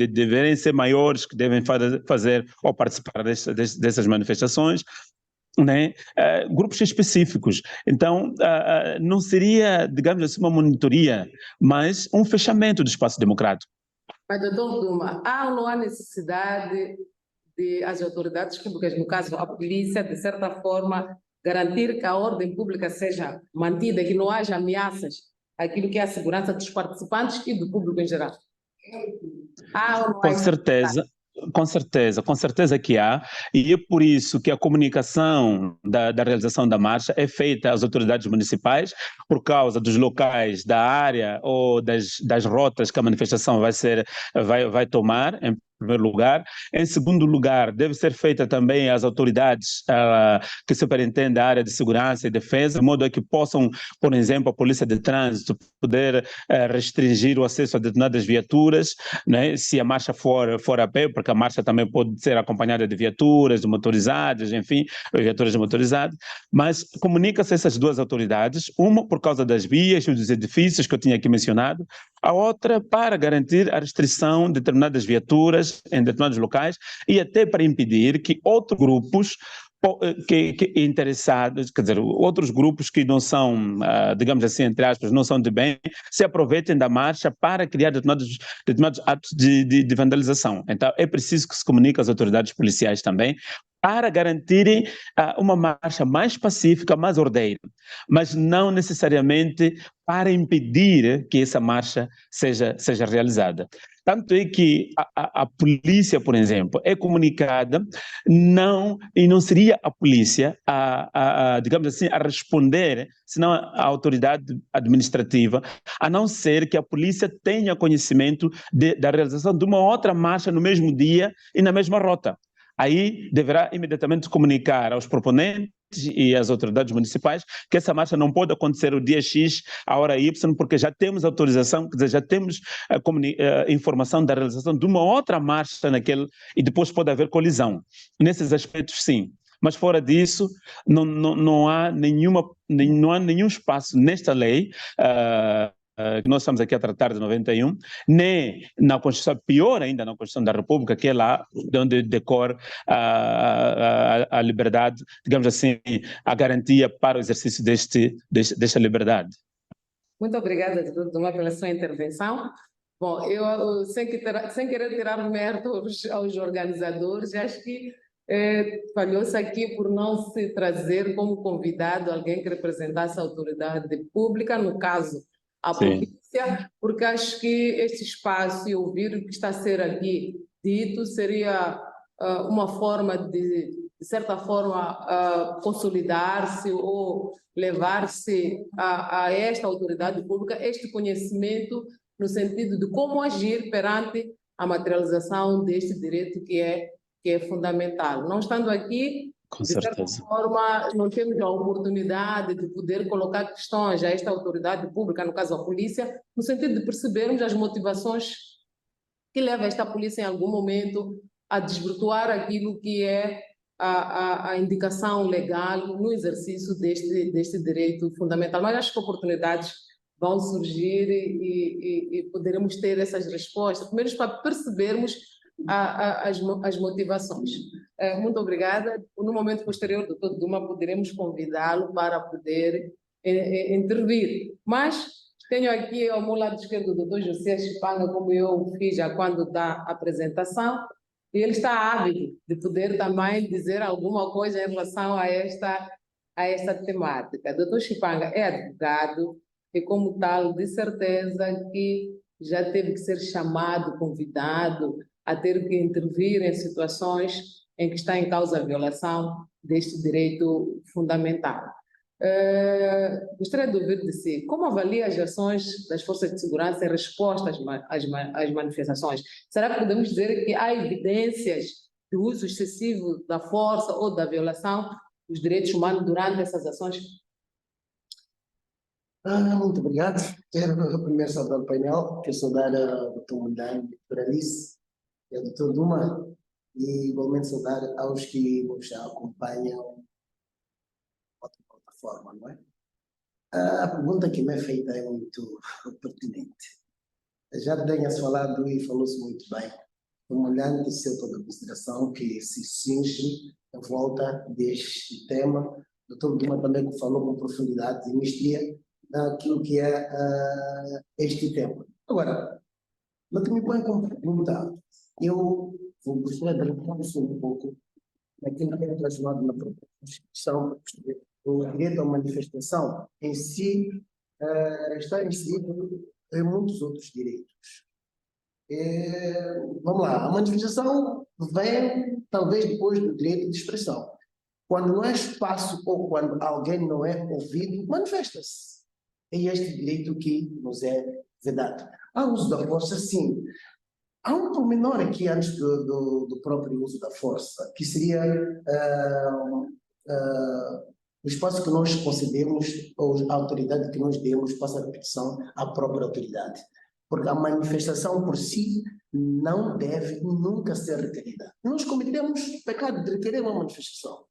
S3: deverem ser maiores que devem fazer ou participar dessas manifestações, né? Grupos específicos. Então, não seria, digamos assim, uma monitoria, mas um fechamento do espaço democrático.
S1: Mas, doutor Duma, há ou não há necessidade de as autoridades públicas, no caso a polícia, de certa forma, garantir que a ordem pública seja mantida, que não haja ameaças àquilo que é a segurança dos participantes e do público em geral? Há ou não há?
S3: Com certeza que há, e é por isso que a comunicação da realização da marcha é feita às autoridades municipais, por causa dos locais da área ou das rotas que a manifestação vai tomar, em primeiro lugar. Em segundo lugar, deve ser feita também às autoridades que superintendem a área de segurança e defesa, de modo a que possam, por exemplo, a polícia de trânsito poder restringir o acesso a determinadas viaturas, né, se a marcha for a pé, porque a marcha também pode ser acompanhada de viaturas motorizadas, enfim, viaturas motorizadas, mas comunica-se essas duas autoridades, uma por causa das vias e dos edifícios que eu tinha aqui mencionado, a outra para garantir a restrição de determinadas viaturas em determinados locais e até para impedir que outros grupos interessados, quer dizer, outros grupos que não são, digamos assim, entre aspas, não são de bem, se aproveitem da marcha para criar determinados atos de vandalização. Então, é preciso que se comunique às autoridades policiais também para garantirem uma marcha mais pacífica, mais ordeira, mas não necessariamente para impedir que essa marcha seja realizada. Tanto é que a polícia, por exemplo, é comunicada, e não seria a polícia digamos assim, a responder, senão a autoridade administrativa, a não ser que a polícia tenha conhecimento da realização de uma outra marcha no mesmo dia e na mesma rota. Aí deverá imediatamente comunicar aos proponentes e às autoridades municipais que essa marcha não pode acontecer o dia X, a hora Y, porque já temos autorização, quer dizer, já temos informação da realização de uma outra marcha e depois pode haver colisão. Nesses aspectos, sim. Mas fora disso, não há nenhum espaço nesta lei que nós estamos aqui a tratar de 91, nem na Constituição, pior ainda na Constituição da República, que é lá de onde decorre a liberdade, digamos assim, a garantia para o exercício desta liberdade.
S1: Muito obrigada, doutor Duma, pela sua intervenção. Bom, eu sem querer tirar mérito aos organizadores, acho que falhou-se aqui por não se trazer como convidado alguém que representasse a autoridade pública, no caso, a polícia, porque acho que este espaço e ouvir o que está a ser aqui dito seria uma forma de certa forma, consolidar-se ou levar-se a esta autoridade pública este conhecimento no sentido de como agir perante a materialização deste direito que é fundamental. Não estando aqui,
S3: com
S1: de certa forma, não temos a oportunidade de poder colocar questões a esta autoridade pública, no caso a polícia, no sentido de percebermos as motivações que levam esta polícia em algum momento a desvirtuar aquilo que é a indicação legal no exercício deste direito fundamental. Mas acho que oportunidades vão surgir e poderemos ter essas respostas, primeiro para percebermos as motivações. Muito obrigada. No momento posterior do Dr. Duma, poderemos convidá-lo para poder intervir. Mas tenho aqui ao meu lado esquerdo o Dr. José Chipanga, como eu fiz já quando da apresentação, e ele está ávido de poder também dizer alguma coisa em relação a esta temática. Dr. Chipanga é advogado e, como tal, de certeza que já teve que ser chamado, convidado a ter que intervir em situações em que está em causa a violação deste direito fundamental. Gostaria de ouvir de si, como avalia as ações das forças de segurança em resposta às manifestações? Será que podemos dizer que há evidências de uso excessivo da força ou da violação dos direitos humanos durante essas ações?
S4: Muito obrigado. Quero primeiro saudar o painel, quero saudar a Dr. Mundane, a Dra. Alice e a Dr. Duma, e igualmente saudar aos que nos acompanham outra plataforma, não é? A pergunta que me é feita é muito pertinente. Já tenha-se falado e falou-se muito bem. Um olhante seu toda a consideração que se cinge em volta deste tema. O Dr. Duma também falou com profundidade e mestria daquilo que é este tema. Agora, no que me põe como pergunta, eu gostaria de responder um pouco naquilo que é relacionado na própria Constituição. O direito à manifestação em si está inserido em muitos outros direitos. Vamos lá, a manifestação vem talvez depois do direito de expressão. Quando não há espaço ou quando alguém não é ouvido, manifesta-se. É este direito que nos é vedado. Há uso da força, sim. Há um pormenor aqui antes do próprio uso da força, que seria o espaço que nós concedemos, ou a autoridade que nós demos, passa a repetição à própria autoridade. Porque a manifestação por si não deve nunca ser requerida. Nós cometemos pecado de requerer uma manifestação.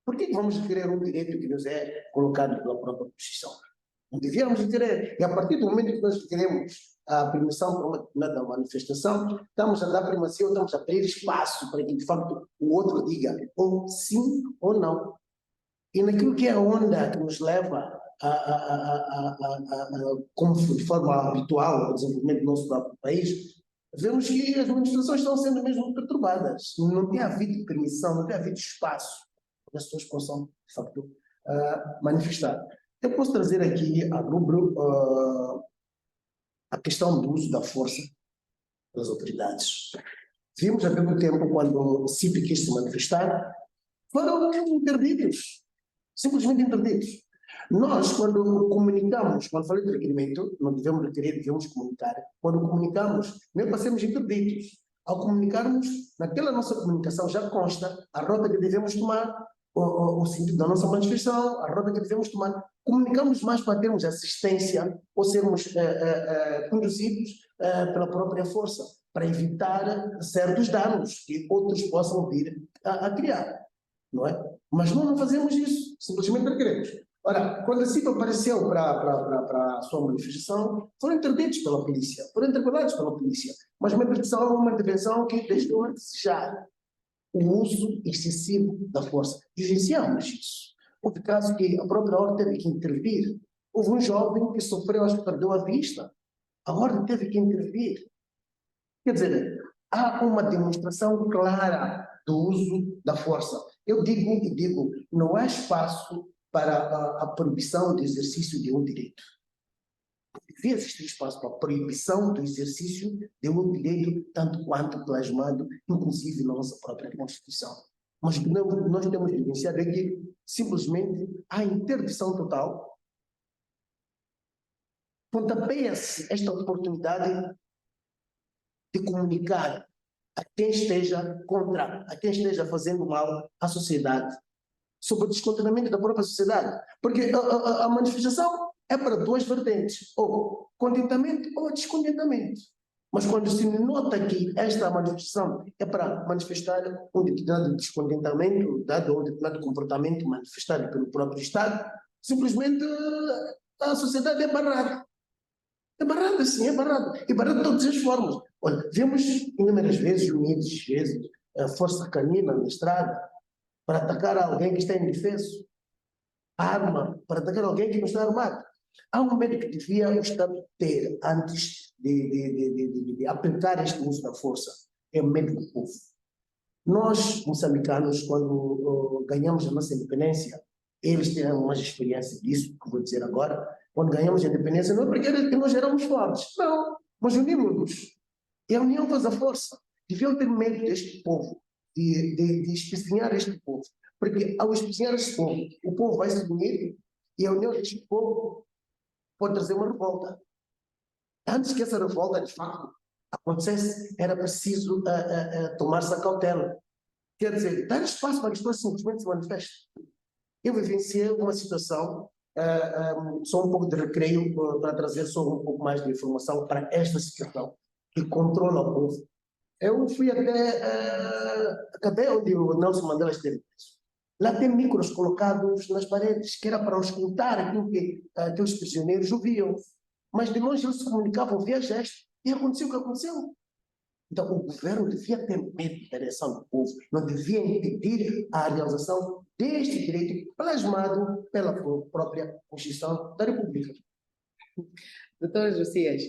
S4: Por que vamos requerer um direito que nos é colocado pela própria Constituição? Não devíamos requerer. E a partir do momento que nós requeremos a permissão para uma determinada manifestação, estamos a dar primazia ou estamos a abrir espaço para que, de facto, o outro diga ou sim ou não. E naquilo que é a onda que nos leva como de forma habitual ao desenvolvimento do nosso próprio país, vemos que as manifestações estão sendo mesmo perturbadas. Não tem havido permissão, não tem havido espaço para que as pessoas possam, de facto, manifestar. Eu posso trazer aqui a rubro a questão do uso da força das autoridades. Vimos há pouco tempo, quando o CIP quis se manifestar, foram interditos, simplesmente interditos. Nós, quando comunicamos, quando falei de requerimento, não devemos requerer, devemos comunicar. Quando comunicamos, nem passamos interditos. Ao comunicarmos, naquela nossa comunicação já consta a rota que devemos tomar, o sentido da nossa manifestação, a rota que devemos tomar. Comunicamos mais para termos assistência ou sermos conduzidos pela própria força, para evitar certos danos que outros possam vir a criar, não é? Mas nós não fazemos isso, simplesmente requeremos. Ora, quando a CIP apareceu para a sua manifestação, foram interditos pela polícia, foram interpelados pela polícia, mas uma intervenção que deixou a desejar o uso excessivo da força. Vivenciamos isso. Houve casos que a própria ordem teve que intervir. Houve um jovem que sofreu, acho que perdeu a vista. A ordem teve que intervir. Quer dizer, há uma demonstração clara do uso da força. Eu digo, não há espaço para a proibição do exercício de um direito. Devia existir espaço para a proibição do exercício de um direito, tanto quanto plasmado, inclusive na nossa própria Constituição. Mas o que nós temos evidenciado é que, simplesmente, há interdição total, pontapeia-se esta oportunidade de comunicar a quem esteja contra, a quem esteja fazendo mal à sociedade, sobre o descontentamento da própria sociedade. Porque a manifestação é para duas vertentes, ou contentamento ou descontentamento. Mas quando se nota que esta manifestação é para manifestar um determinado descontentamento, dado um determinado comportamento manifestado pelo próprio Estado, simplesmente a sociedade é barrada. É barrada, sim, é barrada. É barrada de todas as formas. Olha, vemos inúmeras vezes, a força canina na estrada para atacar alguém que está indefeso. Arma para atacar alguém que não está armado. Há um medo que devia o Estado ter antes de aplicar este uso da força. É o medo do povo. Nós, moçambicanos, quando ganhamos a nossa independência, eles tiveram mais experiência disso, que vou dizer agora. Quando ganhamos a independência, não é porque nós éramos fortes, não, mas unimos-nos. E a união faz a força. Deviam ter medo deste povo, de espezinhar este povo. Porque ao espezinhar este povo, o povo vai se unir e a união deste povo pode trazer uma revolta. Antes que essa revolta, de facto, acontecesse, era preciso tomar-se a cautela. Quer dizer, dar espaço para que as pessoas simplesmente se manifestem. Eu vivenciei uma situação, só um pouco de recreio para trazer só um pouco mais de informação para esta situação que controla o povo. Eu fui até a cadeia onde o Nelson Mandela esteve preso. Lá tem micros colocados nas paredes, que era para escutar aquilo que aqueles prisioneiros ouviam. Mas de longe eles se comunicavam via gestos. E aconteceu o que aconteceu. Então o governo devia ter medo da eleição do povo, não devia impedir a realização deste direito plasmado pela própria Constituição da República.
S1: Doutor Josias,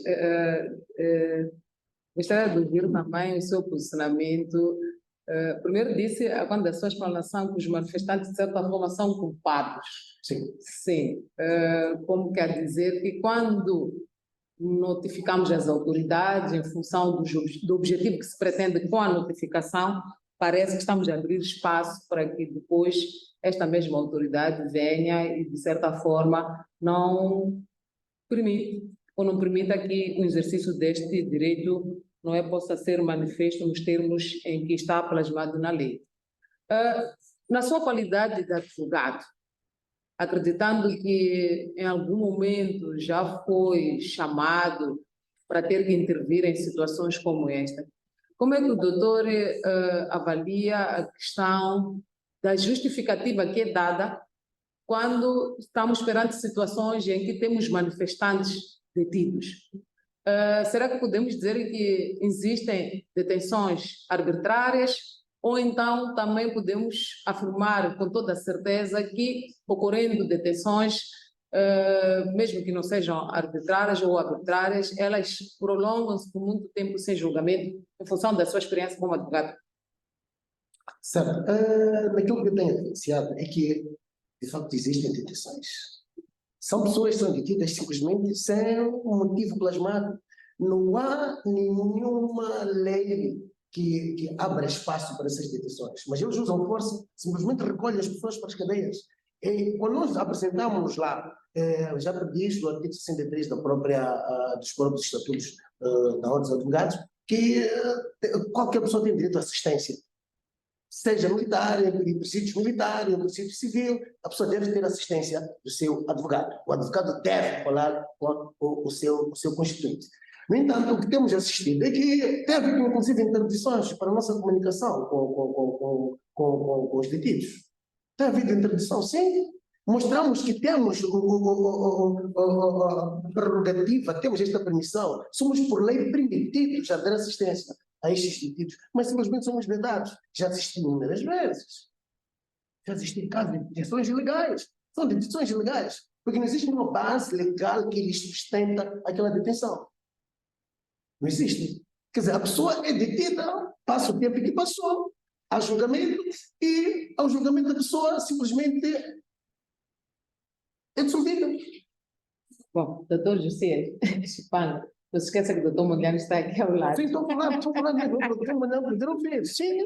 S1: gostaria de ouvir também o seu posicionamento. Primeiro disse, quando a sua explanação, que os manifestantes, de certa forma, são culpados.
S4: Sim.
S1: Sim. Como quer dizer que quando notificamos as autoridades em função do objetivo que se pretende com a notificação, parece que estamos a abrir espaço para que depois esta mesma autoridade venha e, de certa forma, não permita que o exercício deste direito possa ser manifesto nos termos em que está plasmado na lei. Na sua qualidade de advogado, acreditando que em algum momento já foi chamado para ter que intervir em situações como esta, como é que o doutor avalia a questão da justificativa que é dada quando estamos perante situações em que temos manifestantes detidos? Será que podemos dizer que existem detenções arbitrárias ou então também podemos afirmar com toda a certeza que, ocorrendo detenções, mesmo que não sejam arbitrárias ou arbitrárias, elas prolongam-se por muito tempo sem julgamento, em função da sua experiência como advogado?
S4: Certo. Naquilo que eu tenho evidenciado é que, de facto, existem detenções. São pessoas que são detidas simplesmente sem um motivo plasmado. Não há nenhuma lei que abra espaço para essas detenções. Mas eles usam força, simplesmente recolhem as pessoas para as cadeias. E quando nós apresentamos lá, já previsto no artigo 63 dos próprios estatutos da Ordem dos Advogados, que qualquer pessoa tem direito à assistência. Seja militar, em presídios militares, em presídio civil, a pessoa deve ter assistência do seu advogado. O advogado deve falar com o seu constituinte. No entanto, o que temos assistido é que teve, inclusive, interdições para a nossa comunicação com os detidos. Tem havido interdição, sim. mostramos que temos a prerrogativa, temos esta permissão, somos por lei permitidos a dar assistência a estes detidos, mas simplesmente somos vedados. Já assisti inúmeras vezes. Já existem casos de detenções ilegais. São detenções ilegais, porque não existe uma base legal que lhes sustenta aquela detenção. Não existe. Quer dizer, a pessoa é detida, passa o tempo que passou, há julgamento, e ao julgamento a pessoa simplesmente é dissolvida.
S1: Bom, doutor José Chipano, não se esqueça que o doutor Mondlane está aqui ao lado.
S4: Sim, estou falando, poderam ver. Sim.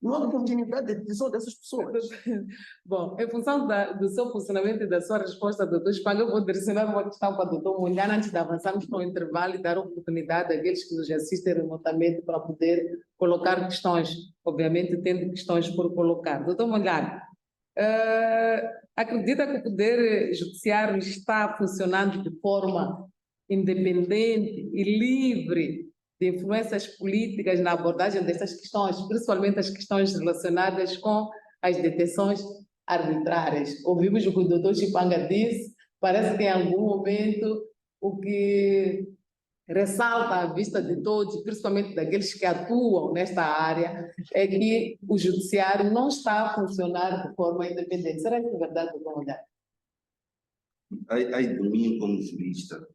S4: Não há continuidade de detenção dessas pessoas.
S1: Bom, em função do seu funcionamento e da sua resposta, doutor Chipano, eu vou direcionar uma questão para o doutor Mondlane antes de avançarmos para o intervalo e dar oportunidade àqueles que nos assistem remotamente para poder colocar questões, obviamente tendo questões por colocar. Doutor Mondlane, acredita que o Poder Judiciário está funcionando de forma independente e livre de influências políticas na abordagem dessas questões, principalmente as questões relacionadas com as detenções arbitrárias? Ouvimos o que o doutor Chipanga disse, parece que em algum momento o que ressalta à vista de todos, principalmente daqueles que atuam nesta área, é que o judiciário não está a funcionar de forma independente. Será que é verdade, doutor Mondlane?
S2: Ai de mim como jurista,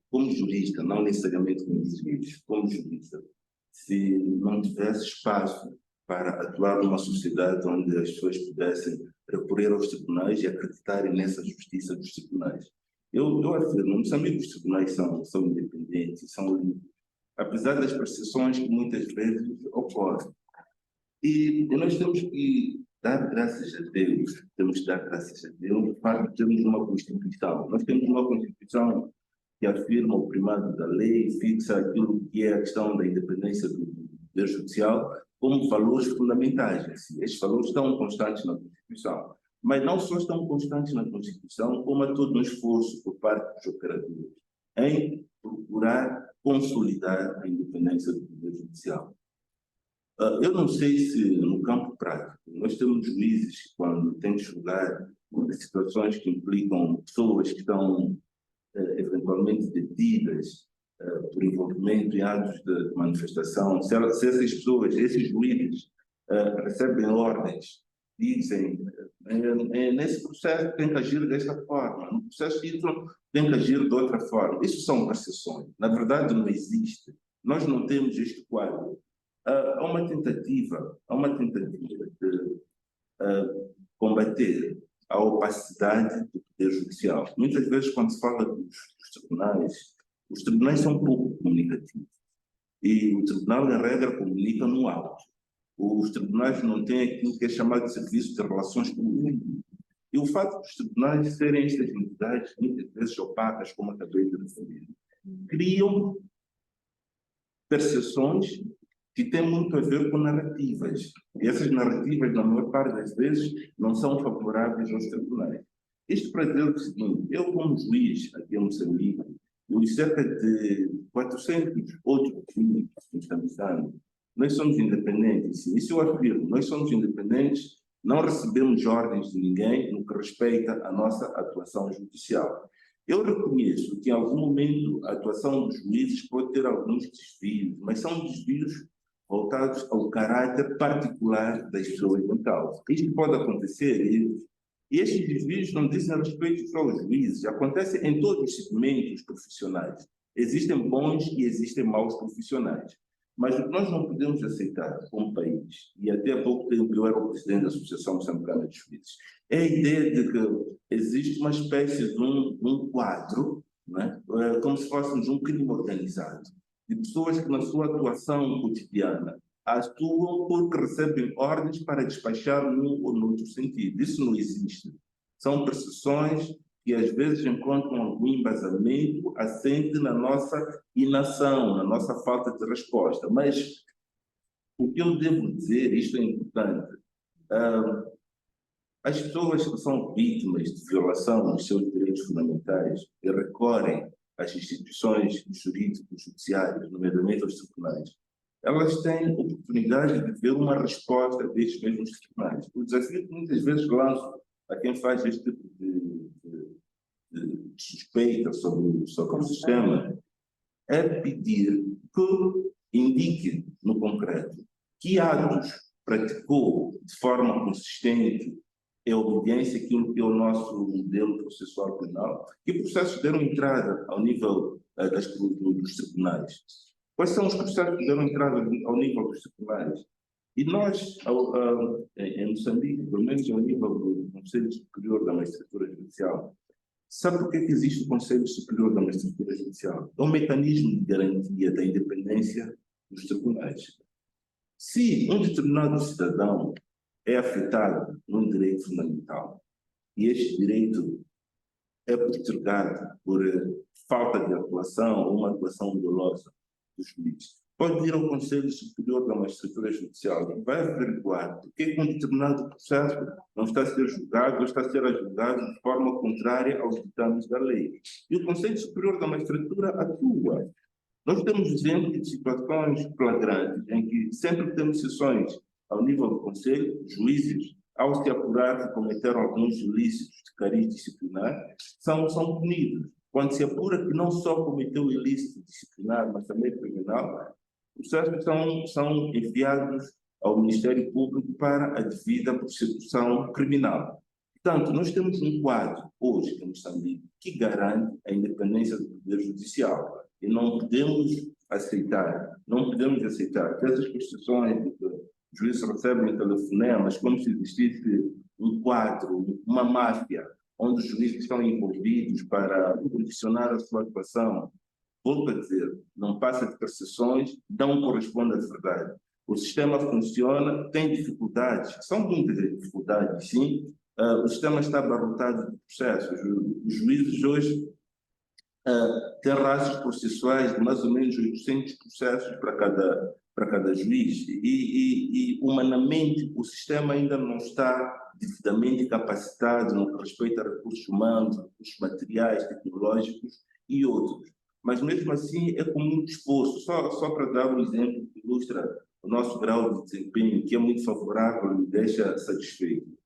S2: não necessariamente como juiz, como jurista, se não tivesse espaço para atuar numa sociedade onde as pessoas pudessem recorrer aos tribunais e acreditarem nessa justiça dos tribunais. Eu afirmo, em Moçambique os tribunais são independentes, são livres, apesar das percepções que muitas vezes ocorrem. E nós temos que dar graças a Deus, o facto de termos uma Constituição. Nós temos uma Constituição que afirma o primado da lei, fixa aquilo que é a questão da independência do Poder Judicial como valores fundamentais. Assim. Estes valores estão constantes na Constituição, mas não só estão constantes na Constituição, como há todo um esforço por parte dos operadores em procurar consolidar a independência do Poder Judicial. Eu não sei se no campo prático, nós temos juízes que quando têm de julgar situações que implicam pessoas que estão eventualmente detidas por envolvimento em atos de manifestação, se essas pessoas, esses juízes recebem ordens, dizem nesse processo tem que agir desta forma, no processo Y tem que agir de outra forma. Isso são percepções. Na verdade não existe. Nós não temos este quadro. Há uma tentativa de combater a opacidade do Poder Judicial. Muitas vezes, quando se fala dos tribunais, os tribunais são pouco comunicativos. E o tribunal, em regra, comunica no alto. Os tribunais não têm aquilo que é chamado de serviço de relações públicas. E o fato dos tribunais serem estas entidades, muitas vezes opacas, como acabei de referir, criam percepções que têm muito a ver com narrativas. E essas narrativas, na maior parte das vezes, não são favoráveis aos tribunais. Isto para dizer o seguinte, eu como juiz aqui em Moçambique, e cerca de 400 outros juízes moçambicanos, nós somos independentes. Isso eu afirmo, nós somos independentes, não recebemos ordens de ninguém no que respeita à nossa atuação judicial. Eu reconheço que, em algum momento, a atuação dos juízes pode ter alguns desvios, mas são desvios voltados ao caráter particular das pessoas em causa. Isto pode acontecer, e estes desvios não dizem respeito só aos juízes, acontecem em todos os segmentos profissionais. Existem bons e existem maus profissionais. Mas o que nós não podemos aceitar como país, e até há pouco tempo eu era o presidente da Associação Moçambicana de Juízes, é a ideia de que existe uma espécie de um quadro, né? Como se fôssemos um crime organizado, de pessoas que na sua atuação cotidiana atuam porque recebem ordens para despachar num ou noutro sentido. Isso não existe. São percepções que às vezes encontram algum embasamento assente na nossa inação, na nossa falta de resposta. Mas o que eu devo dizer, isto é importante, as pessoas que são vítimas de violação dos seus direitos fundamentais e recorrem às instituições jurídicas, judiciárias, nomeadamente aos tribunais, elas têm oportunidade de ver uma resposta destes mesmos tribunais. O desafio que muitas vezes lanço a quem faz este tipo de suspeita sobre o sistema é pedir que indique no concreto que atos praticou de forma consistente em obediência àquilo que é o nosso modelo processual penal, que processos deram entrada ao nível dos tribunais. Quais são os processos que deram entrada ao nível dos tribunais? E nós, em Moçambique, pelo menos ao nível do Conselho Superior da Magistratura Judicial, sabe por que existe o Conselho Superior da Magistratura Judicial? É um mecanismo de garantia da independência dos tribunais. Se um determinado cidadão é afetado num direito fundamental e este direito é postergado por falta de atuação ou uma atuação dolosa dos juízes, pode ir ao Conselho Superior da Magistratura Judicial e vai averiguar porque um determinado processo não está a ser julgado ou está a ser julgado de forma contrária aos ditames da lei. E o Conselho Superior da Magistratura atua. Nós temos exemplos de situações flagrantes em que sempre temos sessões ao nível do Conselho, juízes, ao se apurar que cometeram alguns ilícitos de cariz disciplinar, são punidos. Quando se apura que não só cometeu ilícito disciplinar, mas também criminal, os processos são enviados ao Ministério Público para a devida persecução criminal. Portanto, nós temos um quadro hoje em Moçambique que garante a independência do Poder Judicial. E não podemos aceitar que essas questões de que os juízes recebem telefonemas como se existisse um quadro, uma máfia, onde os juízes estão envolvidos para condicionar a sua atuação. Volto a dizer, não passa de percepções, não corresponde à verdade. O sistema funciona, tem dificuldades, são muitas dificuldades, sim. O sistema está abarrotado de processos. Os juízes hoje têm rastros processuais de mais ou menos 800 processos para cada juiz. E, humanamente, o sistema ainda não está devidamente capacitado no que respeita a recursos humanos, recursos materiais, tecnológicos e outros. Mas, mesmo assim, é com muito esforço. Só para dar um exemplo que ilustra o nosso grau de desempenho, que é muito favorável e me deixa satisfeito.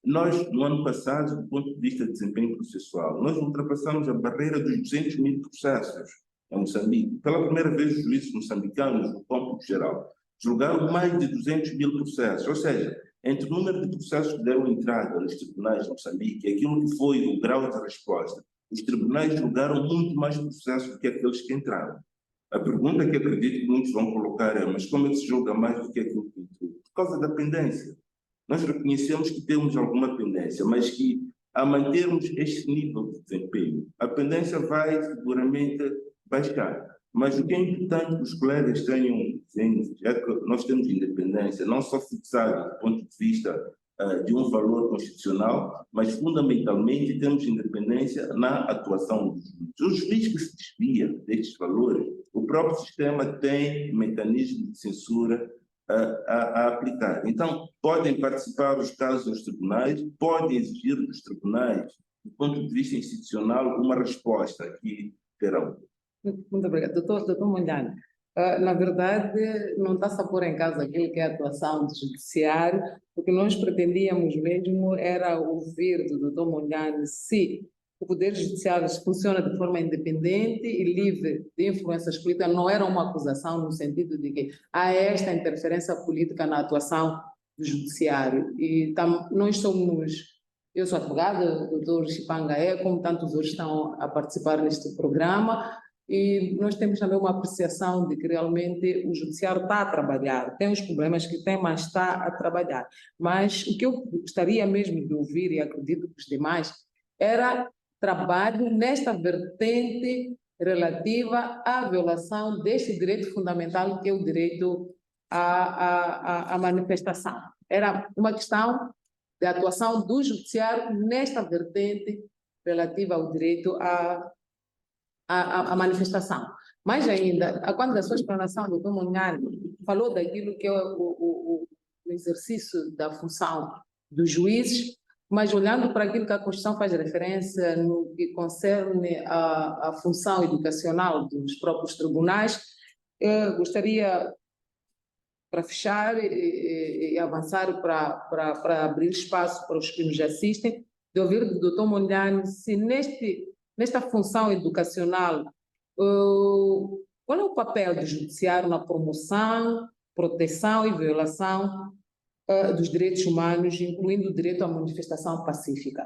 S2: Nós, no ano passado, do ponto de vista de desempenho processual, nós ultrapassamos a barreira dos 200 mil processos em Moçambique. Pela primeira vez, os juízes moçambicanos, no cômputo geral, julgaram mais de 200 mil processos. Ou seja, entre o número de processos que deram entrada nos tribunais de Moçambique e aquilo que foi o grau de resposta, os tribunais julgaram muito mais processos do que aqueles que entraram. A pergunta que acredito que muitos vão colocar é: mas como é que se julga mais do que aquilo que entrou? Por causa da pendência. Nós reconhecemos que temos alguma pendência, mas que, a mantermos este nível de desempenho, a pendência vai seguramente baixar. Mas o que é importante que os colegas tenham presente é que nós temos independência, não só fixada do ponto de vista de um valor constitucional, mas fundamentalmente temos independência na atuação dos juízes. Os juízes que se desviam destes valores, o próprio sistema tem mecanismos de censura a aplicar. Então, podem participar dos casos dos tribunais, podem exigir dos tribunais, do ponto de vista institucional, uma resposta que terão.
S1: Muito obrigada. Doutor Mondlane, na verdade, não está-se a pôr em causa aquilo que é a atuação do judiciário, o que nós pretendíamos mesmo era ouvir do doutor Mondlane se o Poder Judiciário funciona de forma independente e livre de influências políticas. Não era uma acusação no sentido de que há esta interferência política na atuação do Judiciário. E eu sou advogada, o doutor Chipanga como tantos outros estão a participar neste programa, e nós temos também uma apreciação de que realmente o Judiciário está a trabalhar, tem os problemas que tem, mas está a trabalhar. Mas o que eu gostaria mesmo de ouvir, e acredito que os demais, era trabalho nesta vertente relativa à violação deste direito fundamental, que é o direito à manifestação. Era uma questão de atuação do judiciário nesta vertente relativa ao direito à manifestação. Mais ainda, quando a sua explanação, doutor Mondlane, falou daquilo que é o exercício da função dos juízes, mas olhando para aquilo que a Constituição faz referência no que concerne a função educacional dos próprios tribunais, gostaria, para fechar e avançar para abrir espaço para os que nos assistem, de ouvir do Dr. Mondlane se nesta função educacional, qual é o papel do judiciário na promoção, proteção e violação dos direitos humanos, incluindo o direito à manifestação pacífica,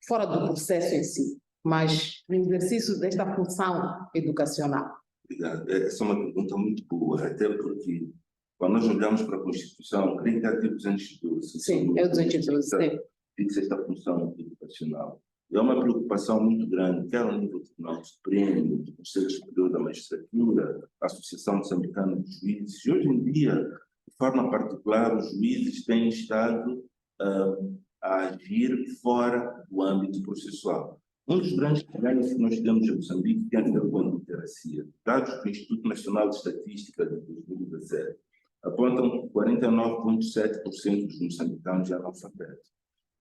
S1: fora do processo em si, mas no exercício desta função educacional?
S2: Obrigado. Essa é uma pergunta muito boa, até porque quando nós olhamos para a Constituição, creio que é artigo 212.
S1: Sim, é o 212, sim.
S2: Fixa esta função educacional. É uma preocupação muito grande, quer ao nível do Tribunal Supremo, do Conselho Superior da Magistratura, a Associação Moçambicana de Juízes, e hoje em dia, de forma particular, os juízes têm estado a agir fora do âmbito processual. Um dos grandes problemas que nós temos em Moçambique tem a ver com a literacia. Dados do Instituto Nacional de Estatística de 2017 apontam que 49,7% dos moçambicanos já analfabetos.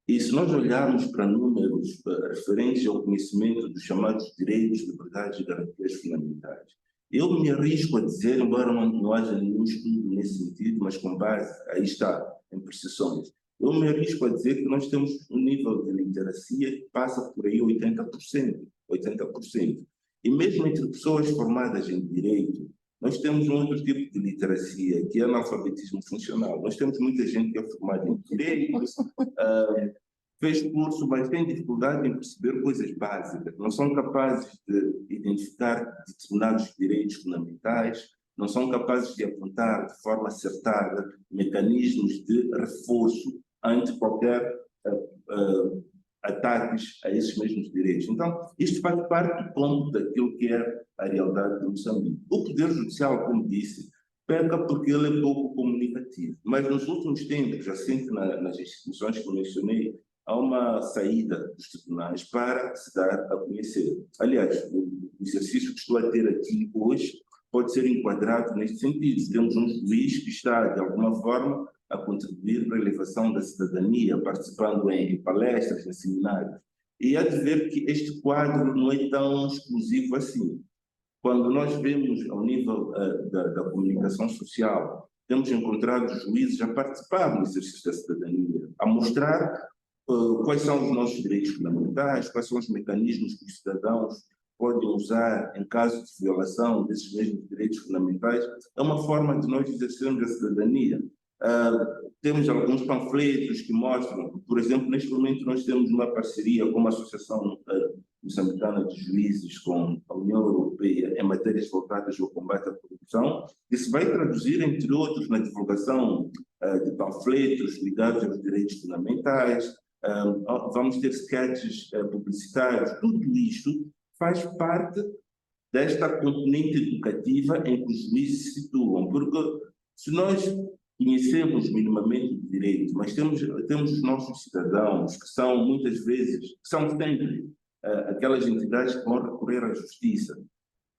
S2: E se nós olharmos para números referentes ao conhecimento dos chamados direitos, liberdades e garantias fundamentais, eu me arrisco a dizer, embora não haja nenhum estudo nesse sentido, mas com base, aí está, em percepções, eu me arrisco a dizer que nós temos um nível de literacia que passa por aí 80%. E mesmo entre pessoas formadas em direito, nós temos um outro tipo de literacia, que é analfabetismo funcional. Nós temos muita gente que é formada em direito, fez curso, mas tem dificuldade em perceber coisas básicas, não são capazes de identificar determinados direitos fundamentais, não são capazes de apontar de forma acertada mecanismos de reforço ante qualquer ataques a esses mesmos direitos. Então, isto faz parte do ponto daquilo que é a realidade de Moçambique. O Poder Judicial, como disse, peca porque ele é pouco comunicativo. Mas nos últimos tempos, assim que nas instituições que eu mencionei, há uma saída dos tribunais para se dar a conhecer. Aliás, o exercício que estou a ter aqui hoje pode ser enquadrado neste sentido. Temos um juiz que está, de alguma forma, a contribuir para a elevação da cidadania, participando em palestras, em seminários. E há de ver que este quadro não é tão exclusivo assim. Quando nós vemos ao nível da comunicação social, temos encontrado juízes a participar no exercício da cidadania, a mostrar quais são os nossos direitos fundamentais, quais são os mecanismos que os cidadãos podem usar em caso de violação desses mesmos direitos fundamentais. É uma forma de nós exercermos a cidadania. Temos alguns panfletos que mostram, por exemplo, neste momento nós temos uma parceria com uma associação moçambicana de juízes com a União Europeia em matérias voltadas ao combate à corrupção, que se vai traduzir, entre outros, na divulgação de panfletos ligados aos direitos fundamentais. Vamos ter sketches publicitários. Tudo isto faz parte desta componente educativa em que os juízes se situam, porque se nós conhecemos minimamente o direito, mas temos os nossos cidadãos que são muitas vezes, que são sempre aquelas entidades que vão recorrer à justiça,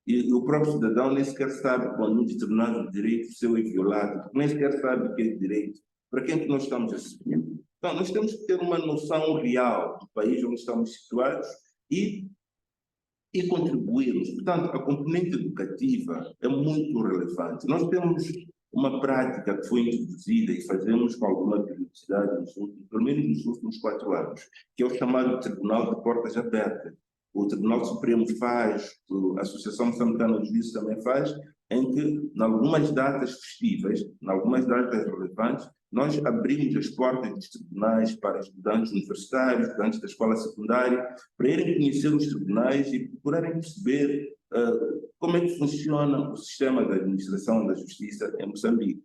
S2: e o próprio cidadão nem sequer sabe quando um determinado direito seu é violado, nem sequer sabe o que é direito, para quem que nós estamos a seguir. Então, nós temos que ter uma noção real do país onde estamos situados e contribuirmos. Portanto, a componente educativa é muito relevante. Nós temos uma prática que foi introduzida e fazemos com alguma periodicidade, pelo menos nos últimos 4 anos, que é o chamado Tribunal de Portas Abertas. O Tribunal Supremo faz, a Associação Moçambicana de Juízes também faz, em que, em algumas datas festivas, em algumas datas relevantes, nós abrimos as portas dos tribunais para estudantes universitários, estudantes da escola secundária, para irem conhecer os tribunais e procurarem perceber como é que funciona o sistema da administração da justiça em Moçambique.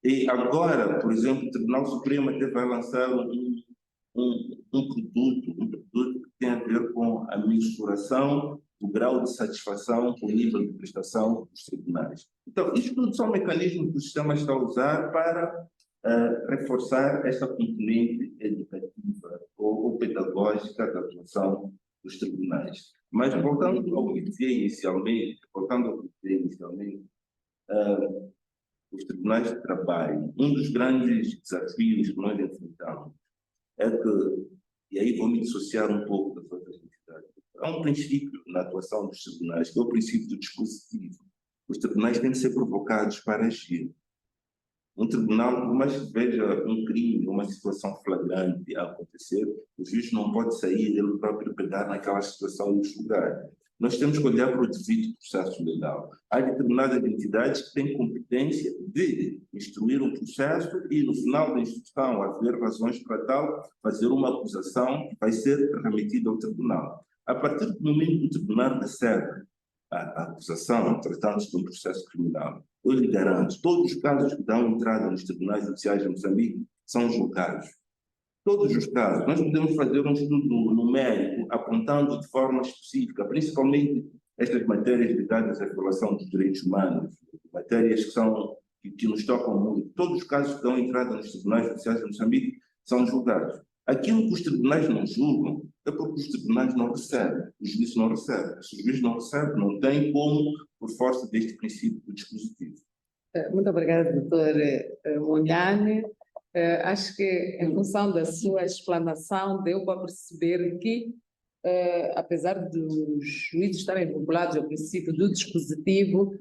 S2: E agora, por exemplo, o Tribunal Supremo até vai lançar um produto que tem a ver com a mensuração do grau de satisfação com o nível de prestação dos tribunais. Então, isto tudo são mecanismos que o sistema está a usar para reforçar esta componente educativa ou pedagógica da atuação dos tribunais. Mas voltando ao que dizia inicialmente, os tribunais de trabalho, um dos grandes desafios que nós enfrentamos é que, e aí vou me dissociar um pouco das outras entidades, há um princípio na atuação dos tribunais, que é o princípio do dispositivo. Os tribunais têm que ser provocados para agir. Um tribunal, por mais que veja um crime, uma situação flagrante a acontecer, o juiz não pode sair ele próprio pegar naquela situação e julgar. Nós temos que olhar para o devido processo legal. Há determinadas entidades que têm competência de instruir um processo e, no final da instrução, haver razões para tal, fazer uma acusação que vai ser remetida ao tribunal. A partir do momento que o tribunal recebe a acusação, tratando-se de um processo criminal, eu lhe garanto, todos os casos que dão entrada nos tribunais judiciais de Moçambique são julgados. Todos os casos. Nós podemos fazer um estudo numérico apontando de forma específica, principalmente estas matérias ligadas à violação dos direitos humanos, matérias que nos tocam muito. Todos os casos que dão entrada nos tribunais judiciais de Moçambique são julgados. Aquilo que os tribunais não julgam é porque os tribunais não recebem, o juiz não recebe. Se o juiz não recebe, não tem como, por força deste princípio do dispositivo.
S1: Muito obrigada, doutor Mondlane. Acho que, em função da sua explanação, deu para perceber que, apesar dos juízes estarem vinculados ao princípio do dispositivo,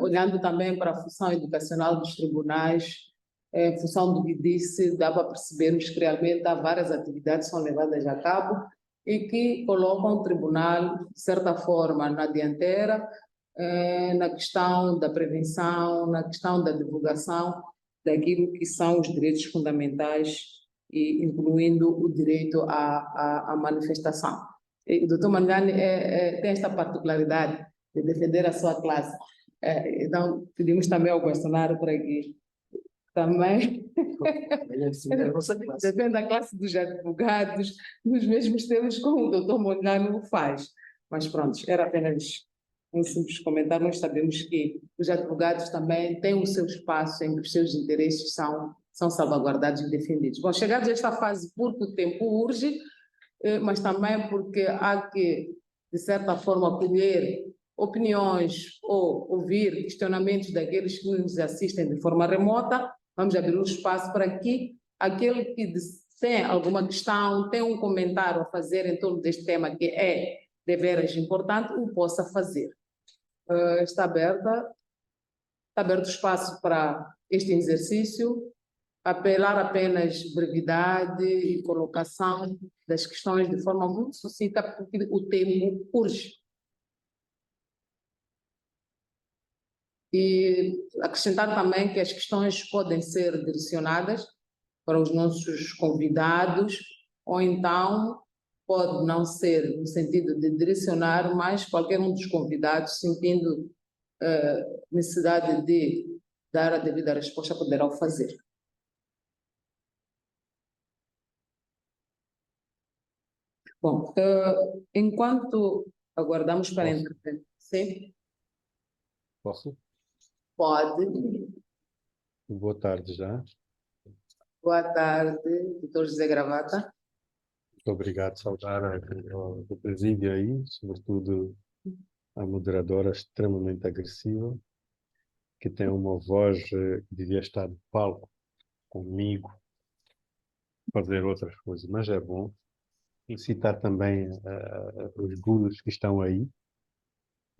S1: olhando também para a função educacional dos tribunais, em função do que disse, dá para percebermos que realmente há várias atividades que são levadas a cabo e que colocam o tribunal, de certa forma, na dianteira, na questão da prevenção, na questão da divulgação daquilo que são os direitos fundamentais, e incluindo o direito à manifestação. E o doutor Mondlane tem esta particularidade de defender a sua classe. Então, pedimos também ao questionário para que também defende a classe dos advogados nos mesmos termos como o doutor Mondlane o faz. Mas pronto, era apenas um simples comentário. Nós sabemos que os advogados também têm o seu espaço em que os seus interesses são salvaguardados e defendidos. Bom, chegados a esta fase, porque o tempo urge, mas também porque há que, de certa forma, colher opiniões ou ouvir questionamentos daqueles que nos assistem de forma remota, vamos abrir um espaço para que aquele que tem alguma questão, tem um comentário a fazer em torno deste tema que é deveras importante, o possa fazer. Está aberto o espaço para este exercício, apelar apenas brevidade e colocação das questões de forma muito sucinta, porque o tempo urge. E acrescentar também que as questões podem ser direcionadas para os nossos convidados, ou então pode não ser no sentido de direcionar, mas qualquer um dos convidados, sentindo necessidade de dar a devida resposta, poderá o fazer. Bom, enquanto aguardamos para interpretar. Sim?
S5: Posso?
S1: Pode.
S5: Boa tarde já.
S1: Boa tarde, doutor José Gravata.
S5: Muito obrigado, saudar o presídio aí, sobretudo a moderadora extremamente agressiva, que tem uma voz que devia estar de palco comigo, fazer outras coisas, mas é bom. Felicitar também os gurus que estão aí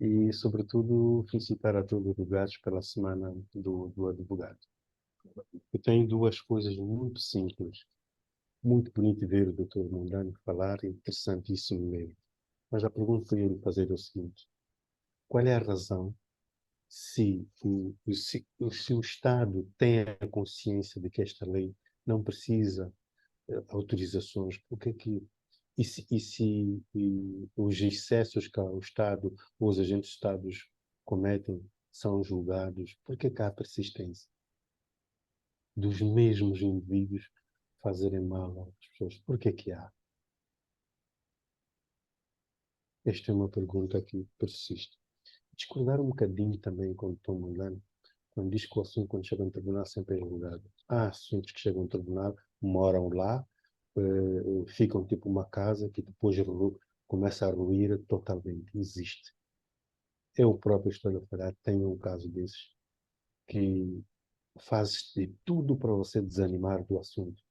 S5: e, sobretudo, felicitar a todos os advogados pela semana do advogado. Eu tenho duas coisas muito simples. Muito bonito ver o Dr. Mondlane falar, interessantíssimo mesmo. Mas a pergunta que eu ia lhe fazer é o seguinte: qual é a razão se o Estado tem a consciência de que esta lei não precisa autorizações, porque que os excessos que o Estado ou os agentes Estados cometem são julgados, por que há persistência dos mesmos indivíduos fazerem mal às pessoas? Por que há? Esta é uma pergunta que persiste. Discordar um bocadinho também com o Dr. Mondlane, quando diz que o assunto, quando chega ao tribunal, sempre é julgado. Há assuntos que chegam ao tribunal, moram lá, ficam tipo uma casa que depois começa a ruir totalmente. Existe. Eu próprio estou a falar, tenho um caso desses, que fazes de tudo para você desanimar do assunto.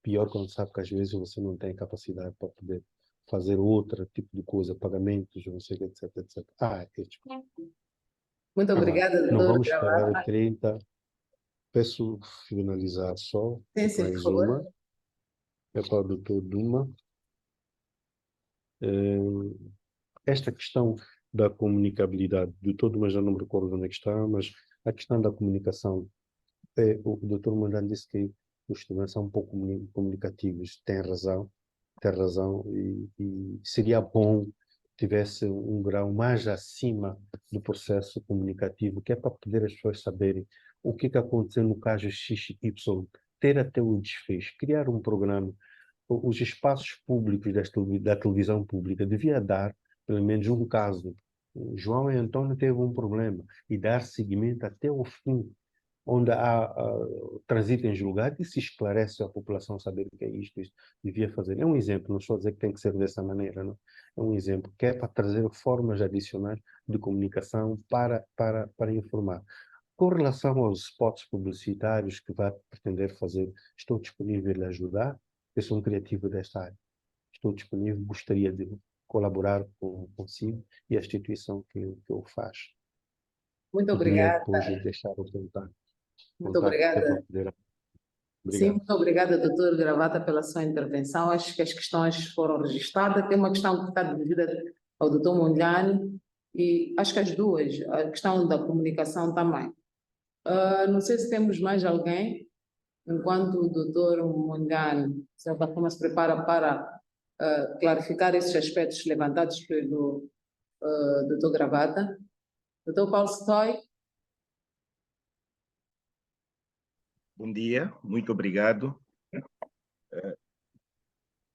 S5: Pior quando sabe que às vezes você não tem capacidade para poder fazer outro tipo de coisa, pagamentos, não sei o que, etc, etc.
S1: Muito obrigada,
S5: não
S1: doutor
S5: vamos
S1: Gravata.
S5: esperar 30. peço finalizar só
S1: Sim, sim,
S5: mais
S1: por favor.
S5: uma. É para o Dr. Duma. Esta questão da comunicabilidade, de todo, mas já não me recordo onde é que está, mas a questão da comunicação, o Dr. Mandano disse que os estudantes são um pouco comunicativos, tem razão, e seria bom que tivesse um grau mais acima do processo comunicativo, que é para poder as pessoas saberem o que aconteceu no caso XY, ter até o desfecho, criar um programa. Os espaços públicos da televisão pública devia dar, pelo menos, um caso. João e Antônio teve um problema e dar seguimento até o fim, onde há trânsito em julgado e se esclarece a população saber o que é isto devia fazer. É um exemplo, não estou a dizer que tem que ser dessa maneira, não. É um exemplo que é para trazer formas adicionais de comunicação para informar. Com relação aos spots publicitários que vai pretender fazer, estou disponível a ajudar. Eu sou um criativo desta área. Estou disponível, gostaria de colaborar consigo e a instituição que o faz.
S1: Muito
S5: Poderia
S1: obrigada.
S5: depois deixar o contato.
S1: Muito obrigada.
S5: Obrigado.
S1: Sim, muito obrigada, doutor Gravata, pela sua intervenção. Acho que as questões foram registradas. Tem uma questão que está dirigida ao doutor Mondlane e acho que as duas, a questão da comunicação também. Não sei se temos mais alguém, enquanto o doutor Mondlane, de certa forma, se prepara para clarificar esses aspectos levantados pelo doutor Gravata. Doutor Paulo Stoy.
S6: Bom dia, muito obrigado.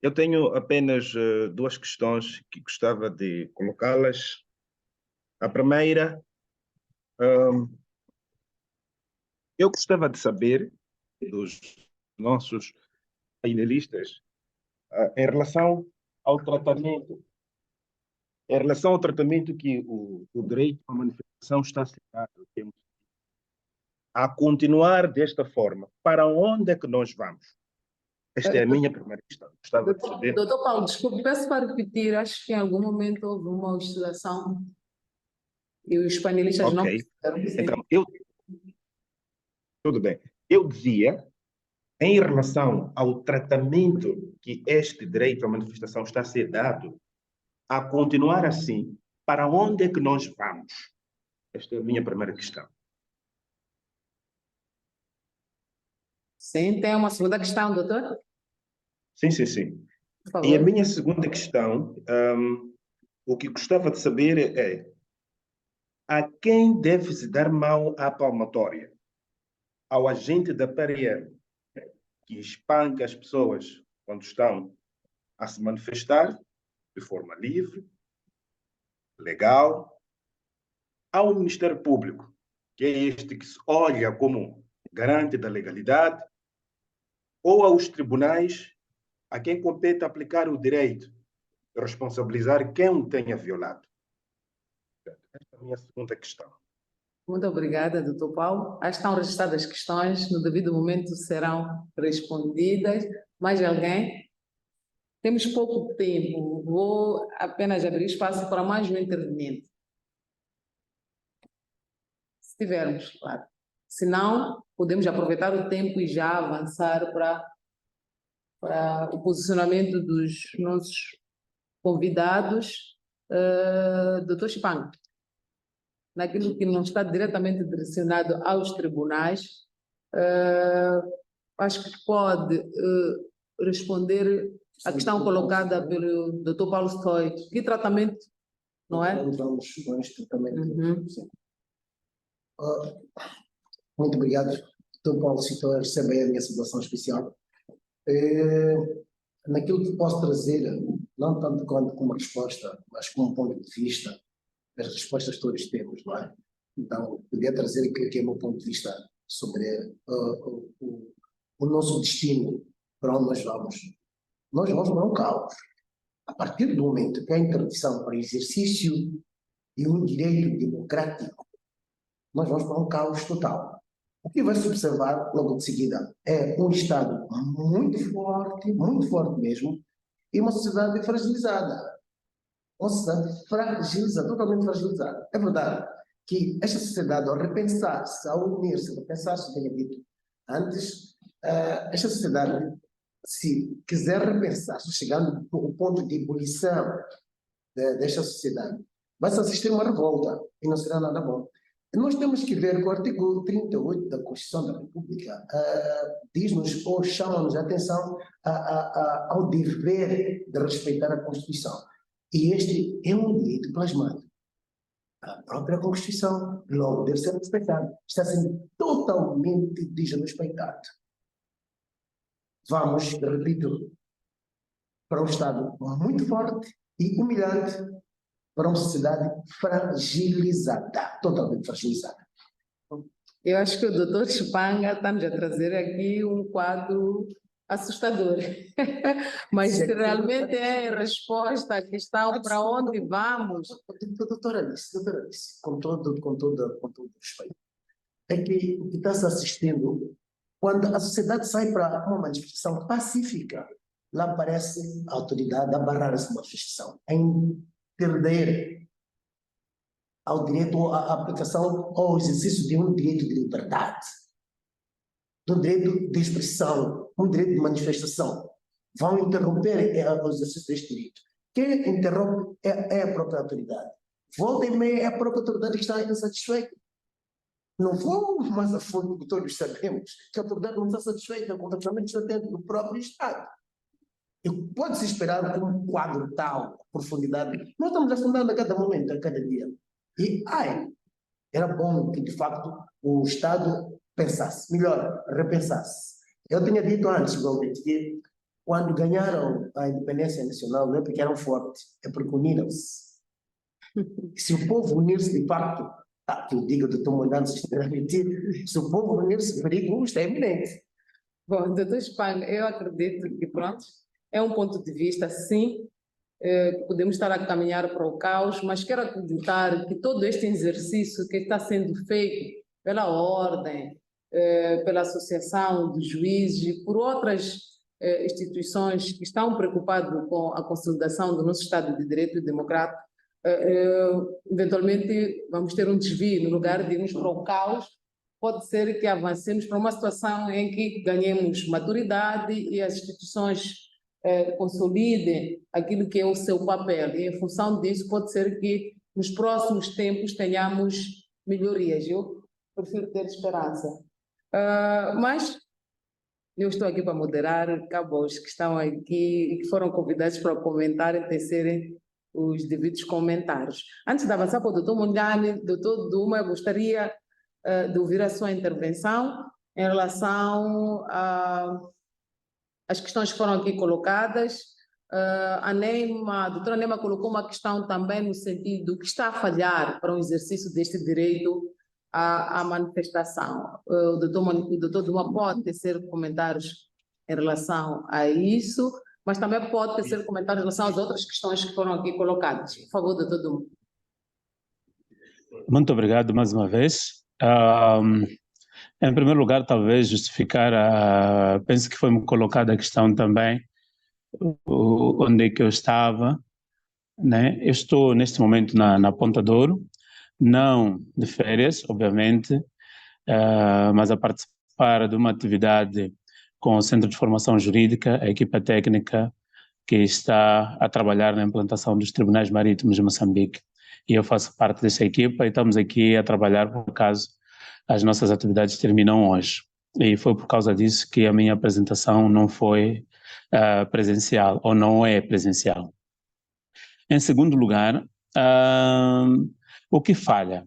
S6: Eu tenho apenas duas questões que gostava de colocá-las. A primeira, eu gostava de saber dos nossos painelistas em relação ao tratamento que o direito à manifestação está a ser dado. A continuar desta forma, para onde é que nós vamos? Esta é a minha primeira questão. Gostava de saber.
S1: Doutor Paulo, desculpe, peço para repetir, acho que em algum momento houve uma oscilação e os panelistas não
S6: perceberam. Então, tudo bem. Eu dizia, em relação ao tratamento que este direito à manifestação está a ser dado, a continuar assim, para onde é que nós vamos? Esta é a minha primeira questão.
S1: Sim, tem uma segunda questão, doutor?
S6: Sim.
S1: Por favor.
S6: E a minha segunda questão, o que gostava de saber é a quem deve-se dar mão à palmatória? Ao agente da PRM, que espanca as pessoas quando estão a se manifestar de forma livre, legal, ao Ministério Público, que é este que se olha como garante da legalidade, ou aos tribunais, a quem compete aplicar o direito de responsabilizar quem o tenha violado. Esta é a minha segunda questão.
S1: Muito obrigada, doutor Paulo. Acho que estão registradas as questões, no devido momento serão respondidas. Mais alguém? Temos pouco tempo, vou apenas abrir espaço para mais um interveniente. Se tivermos, claro. Se não, podemos aproveitar o tempo e já avançar para o posicionamento dos nossos convidados. Doutor Chipango, naquilo que não está diretamente direcionado aos tribunais, acho que pode responder a questão colocada pelo Dr. Paulo Stoy. Que tratamento, não é?
S4: Vamos com este tratamento. Muito obrigado. Dr. Paulo citou, recebe a minha saudação especial. Naquilo que posso trazer, não tanto como resposta, mas como ponto de vista, as respostas todas temos, não é? Então, podia trazer aquilo que é o meu ponto de vista sobre o nosso destino, para onde nós vamos. Nós vamos para um caos. A partir do momento que há interdição para exercício de um direito democrático, nós vamos para um caos total. O que vai se observar logo de seguida é um Estado muito forte mesmo, e uma sociedade fragilizada. Uma sociedade fragilizada, totalmente fragilizada. É verdade. que esta sociedade, ao repensar-se, ao unir-se, ao repensar-se, tenha dito antes, esta sociedade, se quiser repensar-se, chegando ao ponto de ebulição desta sociedade, vai-se assistir a uma revolta e não será nada bom. Nós temos que ver que o artigo 38 da Constituição da República diz-nos ou chama-nos a atenção ao dever de respeitar a Constituição. E este é um direito plasmado. A própria Constituição, logo, deve ser respeitado. Está sendo totalmente desrespeitado. Vamos, repito, para um Estado muito forte e humilhante, para uma sociedade fragilizada, totalmente fragilizada.
S1: Eu acho que o doutor Chipanga está-nos a trazer aqui um quadro assustador. Mas se realmente é resposta à questão para onde vamos...
S4: Doutora Alice, com todo respeito, é que o que está se assistindo, quando a sociedade sai para uma manifestação pacífica, lá aparece a autoridade a barrar essa manifestação, em perder ao direito à aplicação ou exercício de um direito de liberdade, de um direito de expressão, um direito de manifestação. Vão interromper o exercício deste direito. Quem interrompe é a própria autoridade. Volta e meia é a própria autoridade que está insatisfeita. Não vamos mais a fundo, porque todos sabemos que a autoridade não está satisfeita com o comportamento está dentro do próprio Estado. E pode-se esperar com um quadro tal, profundidade. Nós estamos afundando a cada momento, a cada dia. E, era bom que, de facto, o Estado pensasse, melhor, repensasse. Eu tinha dito antes, igualmente, que quando ganharam a independência nacional, não é porque eram fortes, é porque uniram-se. Se o povo unir-se, de facto, que eu digo, doutor Mondlane, se o povo unir-se, o perigo está iminente.
S1: Bom, doutor Chipanga, eu acredito que, pronto, é um ponto de vista, sim, podemos estar a caminhar para o caos, mas quero acreditar que todo este exercício que está sendo feito pela ordem, pela associação dos juízes e por outras instituições que estão preocupadas com a consolidação do nosso Estado de Direito e democrático, eventualmente vamos ter um desvio, no lugar de irmos para o caos, pode ser que avancemos para uma situação em que ganhemos maturidade e as instituições consolidem aquilo que é o seu papel. E em função disso pode ser que nos próximos tempos tenhamos melhorias. Eu prefiro ter esperança. Mas eu estou aqui para moderar cabos que estão aqui e que foram convidados para comentar e tecerem os devidos comentários. Antes de avançar para o doutor Mondlane, doutor Duma, eu gostaria de ouvir a sua intervenção em relação às questões que foram aqui colocadas. A doutora Neima colocou uma questão também no sentido do que está a falhar para o exercício deste direito à manifestação. O doutor Duma pode tecer comentários em relação a isso, mas também pode tecer comentários em relação às outras questões que foram aqui colocadas. Por favor, doutor Duma.
S3: Muito obrigado mais uma vez. Em primeiro lugar, talvez justificar, penso que foi-me colocada a questão também, onde é que eu estava, né? Eu estou neste momento na Ponta Douro, não de férias, obviamente, mas a participar de uma atividade com o Centro de Formação Jurídica, a equipa técnica que está a trabalhar na implantação dos tribunais marítimos de Moçambique. E eu faço parte dessa equipa e estamos aqui a trabalhar, por acaso, as nossas atividades terminam hoje. E foi por causa disso que a minha apresentação não foi presencial, ou não é presencial. Em segundo lugar, o que falha?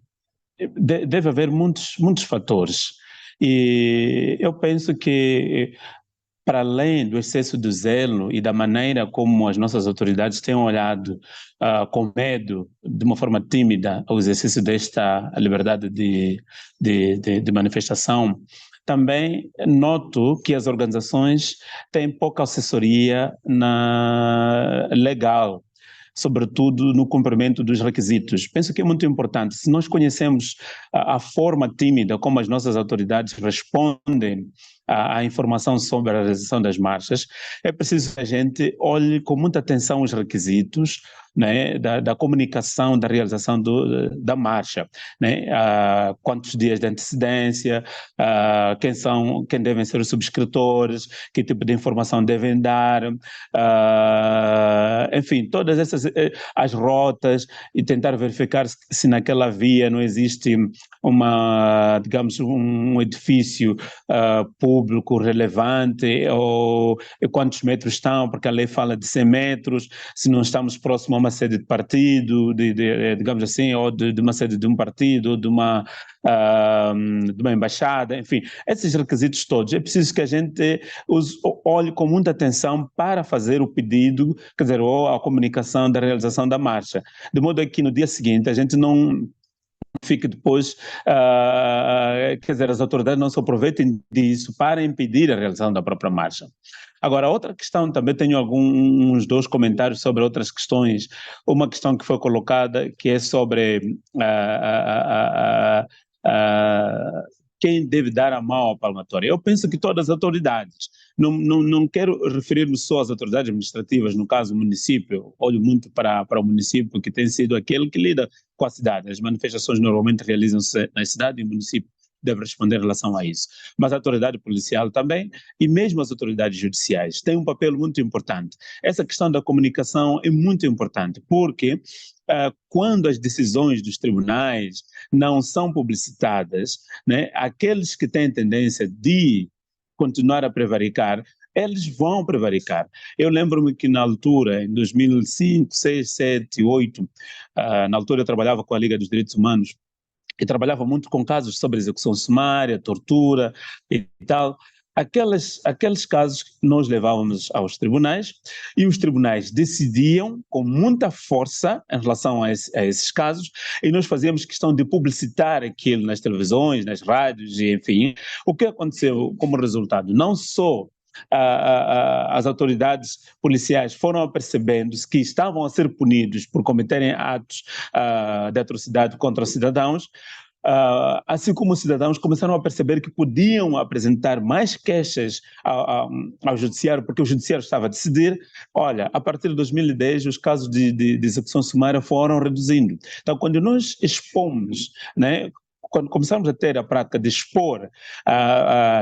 S3: Deve haver muitos fatores. E eu penso que, para além do excesso de zelo e da maneira como as nossas autoridades têm olhado com medo, de uma forma tímida, ao exercício desta liberdade de manifestação, também noto que as organizações têm pouca assessoria legal, sobretudo no cumprimento dos requisitos. Penso que é muito importante. Se nós conhecemos a forma tímida como as nossas autoridades respondem à informação sobre a realização das marchas, é preciso que a gente olhe com muita atenção os requisitos, né, da comunicação, da realização da marcha, né? Quantos dias de antecedência, quem devem ser os subscritores, que tipo de informação devem dar, enfim, todas essas, as rotas, e tentar verificar se naquela via não existe digamos, um edifício público relevante, ou quantos metros estão, porque a lei fala de 100 metros, se não estamos próximo a uma sede de partido, digamos assim, ou de uma sede de um partido, de uma embaixada, enfim, esses requisitos todos. É preciso que a gente olhe com muita atenção para fazer o pedido, quer dizer, ou a comunicação da realização da marcha, de modo que no dia seguinte a gente não fique depois, quer dizer, as autoridades não se aproveitem disso para impedir a realização da própria marcha. Agora, outra questão, também tenho alguns 2 comentários sobre outras questões. Uma questão que foi colocada, que é sobre quem deve dar a mão à palmatória. Eu penso que todas as autoridades, não quero referir-me só às autoridades administrativas, no caso o município, olho muito para o município, que tem sido aquele que lida com a cidade. As manifestações normalmente realizam-se na cidade e o município deve responder em relação a isso. Mas a autoridade policial também, e mesmo as autoridades judiciais, têm um papel muito importante. Essa questão da comunicação é muito importante, porque quando as decisões dos tribunais não são publicitadas, né, aqueles que têm tendência de continuar a prevaricar, eles vão prevaricar. Eu lembro-me que na altura, em 2005, 6, 7, 8, na altura eu trabalhava com a Liga dos Direitos Humanos, que trabalhava muito com casos sobre execução sumária, tortura e tal. Aqueles casos que nós levávamos aos tribunais, e os tribunais decidiam com muita força em relação a esses casos, e nós fazíamos questão de publicitar aquilo nas televisões, nas rádios, e enfim. O que aconteceu como resultado? Não só as autoridades policiais foram apercebendo que estavam a ser punidos por cometerem atos de atrocidade contra os cidadãos, assim como os cidadãos começaram a perceber que podiam apresentar mais queixas ao judiciário, porque o judiciário estava a decidir. Olha, a partir de 2010 os casos de execução sumária foram reduzindo. Então, quando nós expomos, né, quando começamos a ter a prática de expor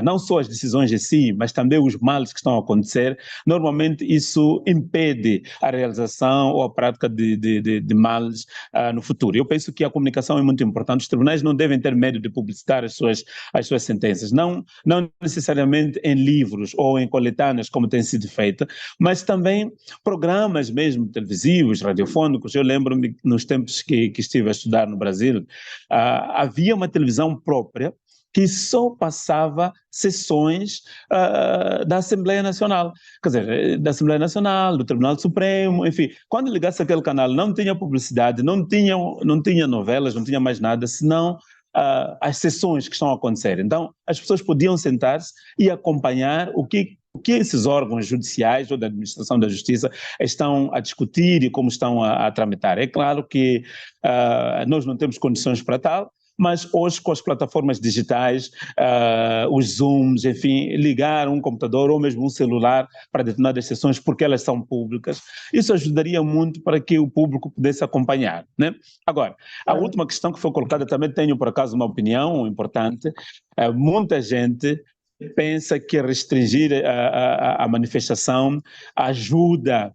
S3: não só as decisões em si, mas também os males que estão a acontecer, normalmente isso impede a realização ou a prática de males no futuro. Eu penso que a comunicação é muito importante. Os tribunais não devem ter medo de publicitar as suas sentenças, não necessariamente em livros ou em coletâneas, como tem sido feito, mas também programas mesmo televisivos, radiofônicos. Eu lembro-me, nos tempos que estive a estudar no Brasil, havia uma televisão própria que só passava sessões da Assembleia Nacional, quer dizer, da Assembleia Nacional, do Tribunal Supremo, enfim. Quando ligasse aquele canal, não tinha publicidade, não tinha novelas, não tinha mais nada, senão as sessões que estão a acontecer. Então, as pessoas podiam sentar-se e acompanhar o que esses órgãos judiciais ou da administração da justiça estão a discutir e como estão a tramitar. É claro que nós não temos condições para tal, mas hoje com as plataformas digitais, os Zooms, enfim, ligar um computador ou mesmo um celular para determinadas sessões, porque elas são públicas, isso ajudaria muito para que o público pudesse acompanhar, né? Agora, a última questão que foi colocada, também tenho por acaso uma opinião importante. Muita gente pensa que restringir a manifestação ajuda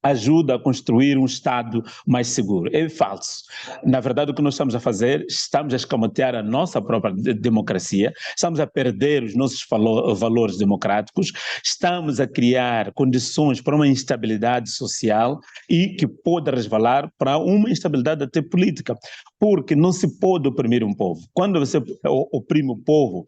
S3: a construir um Estado mais seguro. É falso. Na verdade, o que nós estamos a fazer, estamos a escamotear a nossa própria democracia, estamos a perder os nossos valores democráticos, estamos a criar condições para uma instabilidade social e que pode resvalar para uma instabilidade até política, porque não se pode oprimir um povo. Quando você oprime o povo,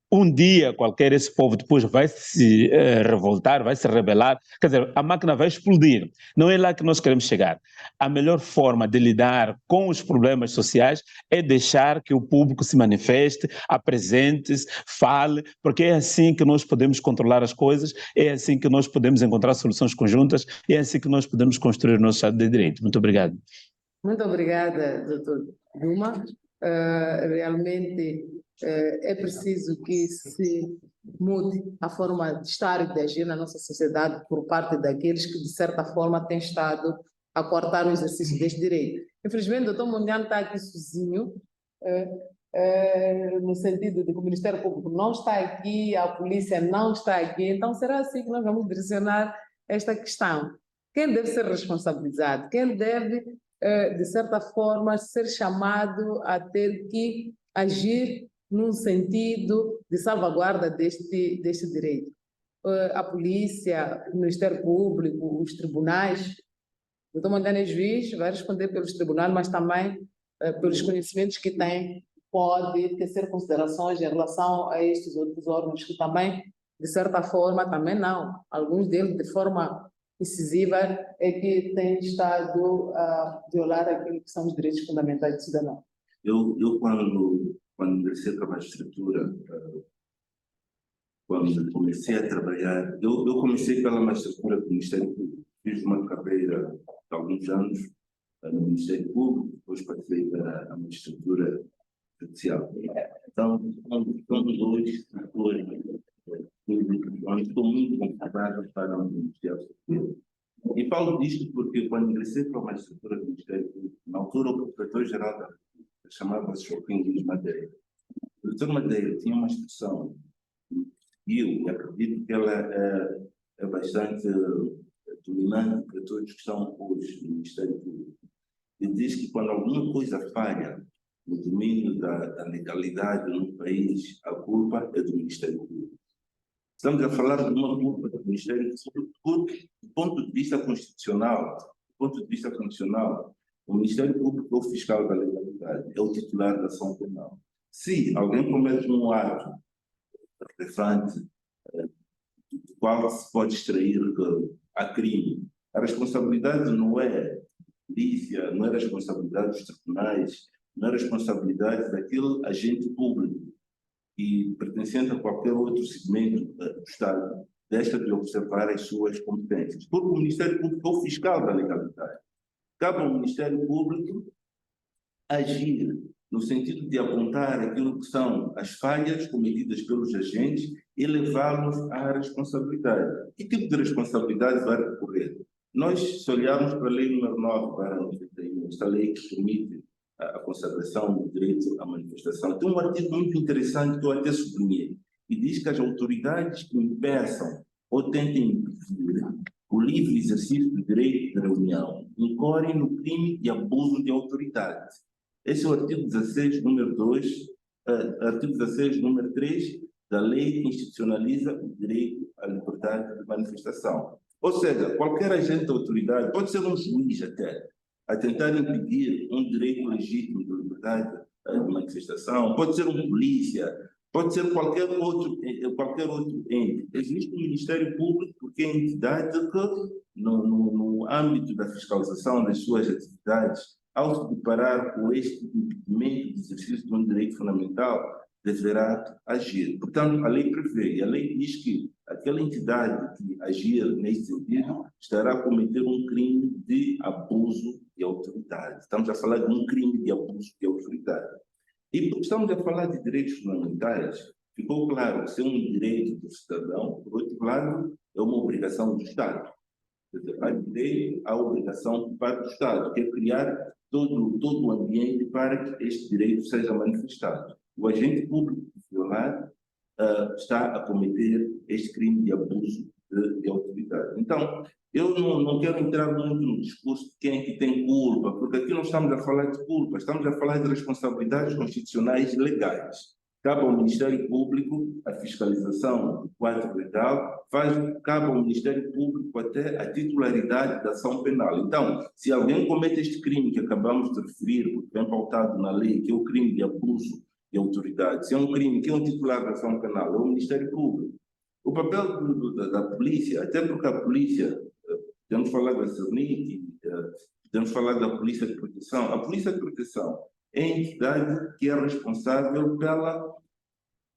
S3: um dia qualquer esse povo depois vai se revoltar, vai se rebelar, quer dizer, a máquina vai explodir. Não é lá que nós queremos chegar. A melhor forma de lidar com os problemas sociais é deixar que o público se manifeste, apresente-se, fale, porque é assim que nós podemos controlar as coisas, é assim que nós podemos encontrar soluções conjuntas, é assim que nós podemos construir o nosso Estado de Direito. Muito obrigado.
S1: Muito obrigada, doutor Duma. Realmente é preciso que se mude a forma de estar e de agir na nossa sociedade por parte daqueles que, de certa forma, têm estado a coartar o exercício deste direito. Infelizmente, o doutor Mondlane está aqui sozinho, no sentido de que o Ministério Público não está aqui, a polícia não está aqui, então será assim que nós vamos direcionar esta questão. Quem deve ser responsabilizado? Quem deve, de certa forma, ser chamado a ter que agir num sentido de salvaguarda deste direito? A polícia, o Ministério Público, os tribunais. O doutor Mondlane é juiz, vai responder pelos tribunais, mas também pelos conhecimentos que tem, pode tecer considerações em relação a estes outros órgãos que também, de certa forma, também não. Alguns deles, de forma incisiva, é que têm estado a violar aquilo que são os direitos fundamentais do cidadão.
S2: Eu quando ingressei para a magistratura, quando comecei a trabalhar, eu comecei pela magistratura do Ministério Público. Fiz uma carreira de alguns anos no Ministério Público, depois passei para a magistratura judicial. Então, são dois setores onde estou muito confortável para o Ministério Público. E falo disto porque, quando ingressei para a magistratura do Ministério Público, na altura, o Procurador-Geral da República chamava-se Joaquim Luís Madeira. O Dr. Madeira tinha uma instrução, e eu acredito que ela é bastante dominante para todos que estão hoje no Ministério Público. Ele diz que quando alguma coisa falha no domínio da legalidade no país, a culpa é do Ministério Público. Estamos a falar de uma culpa do Ministério Público porque, do ponto de vista constitucional, o Ministério Público é o fiscal da legalidade, é o titular da ação penal. Se alguém comete um ato relevante, do qual se pode extrair a crime, a responsabilidade não é polícia, não é responsabilidade dos tribunais, não é responsabilidade daquele agente público e pertencente a qualquer outro segmento do Estado, desta de observar as suas competências. Porque o Ministério Público é o fiscal da legalidade. Cabe ao Ministério Público agir no sentido de apontar aquilo que são as falhas cometidas pelos agentes e levá-los à responsabilidade. Que tipo de responsabilidade vai recorrer? Nós, se olharmos para a Lei nº 9/91, esta lei que permite a consagração do direito à manifestação, tem um artigo muito interessante que eu até sublinhei, e diz que as autoridades que impeçam ou tentem impedir o livre exercício do direito de reunião incorrem no crime de abuso de autoridade. Esse é o artigo 16, número 2, artigo 16, número 3 da lei que institucionaliza o direito à liberdade de manifestação. Ou seja, qualquer agente da autoridade, pode ser um juiz até, a tentar impedir um direito legítimo de liberdade de manifestação, pode ser um polícia, pode ser qualquer outro ente. Existe o Ministério Público porque é a entidade que, no âmbito da fiscalização das suas atividades, ao se deparar com este impedimento de exercício de um direito fundamental, deverá agir. Portanto, a lei prevê, e a lei diz que aquela entidade que agir nesse sentido estará a cometer um crime de abuso de autoridade. Estamos a falar de um crime de abuso de autoridade. E porque estamos a falar de direitos fundamentais, ficou claro que se é um direito do cidadão, por outro lado, é uma obrigação do Estado. Quer dizer, há direito, há obrigação por parte do Estado, que é criar todo o ambiente para que este direito seja manifestado. O agente público que violar está a cometer este crime de abuso de autoridade. Então, eu não quero entrar muito no discurso de quem é que tem culpa, porque aqui não estamos a falar de culpa, estamos a falar de responsabilidades constitucionais e legais. Cabe ao Ministério Público a fiscalização do quadro legal, cabe ao Ministério Público até a titularidade da ação penal. Então, se alguém comete este crime que acabamos de referir, porque vem pautado na lei, que é o crime de abuso de autoridade, se é um crime que é um titular da ação penal, é o Ministério Público. O papel da polícia, até porque a polícia, podemos falar da CERNIC, podemos falar da Polícia de Proteção, a Polícia de Proteção é a entidade que é responsável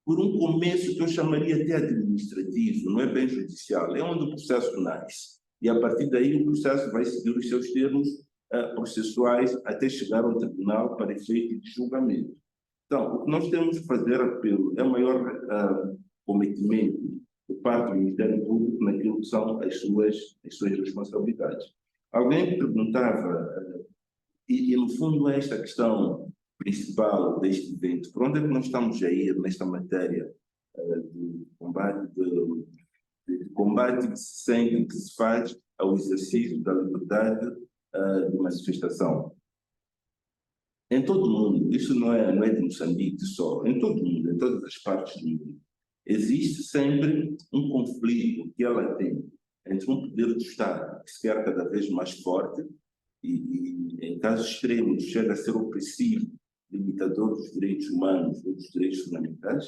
S2: por um começo que eu chamaria até administrativo, não é bem judicial, é onde o processo nasce. E a partir daí o processo vai seguir os seus termos processuais até chegar ao tribunal para efeito de julgamento. Então, o que nós temos que fazer apelo é maior cometimento por parte do Ministério Público naquilo que são as suas responsabilidades. Alguém perguntava, e no fundo é esta a questão principal deste evento, por onde é que nós estamos a ir nesta matéria de combate que se sente, que se faz ao exercício da liberdade de manifestação. Em todo o mundo, isso não é de Moçambique só, em todo o mundo, em todas as partes do mundo, existe sempre um conflito que ela tem entre um poder do Estado que se quer cada vez mais forte e em casos extremos, chega a ser opressivo, limitador dos direitos humanos ou dos direitos fundamentais.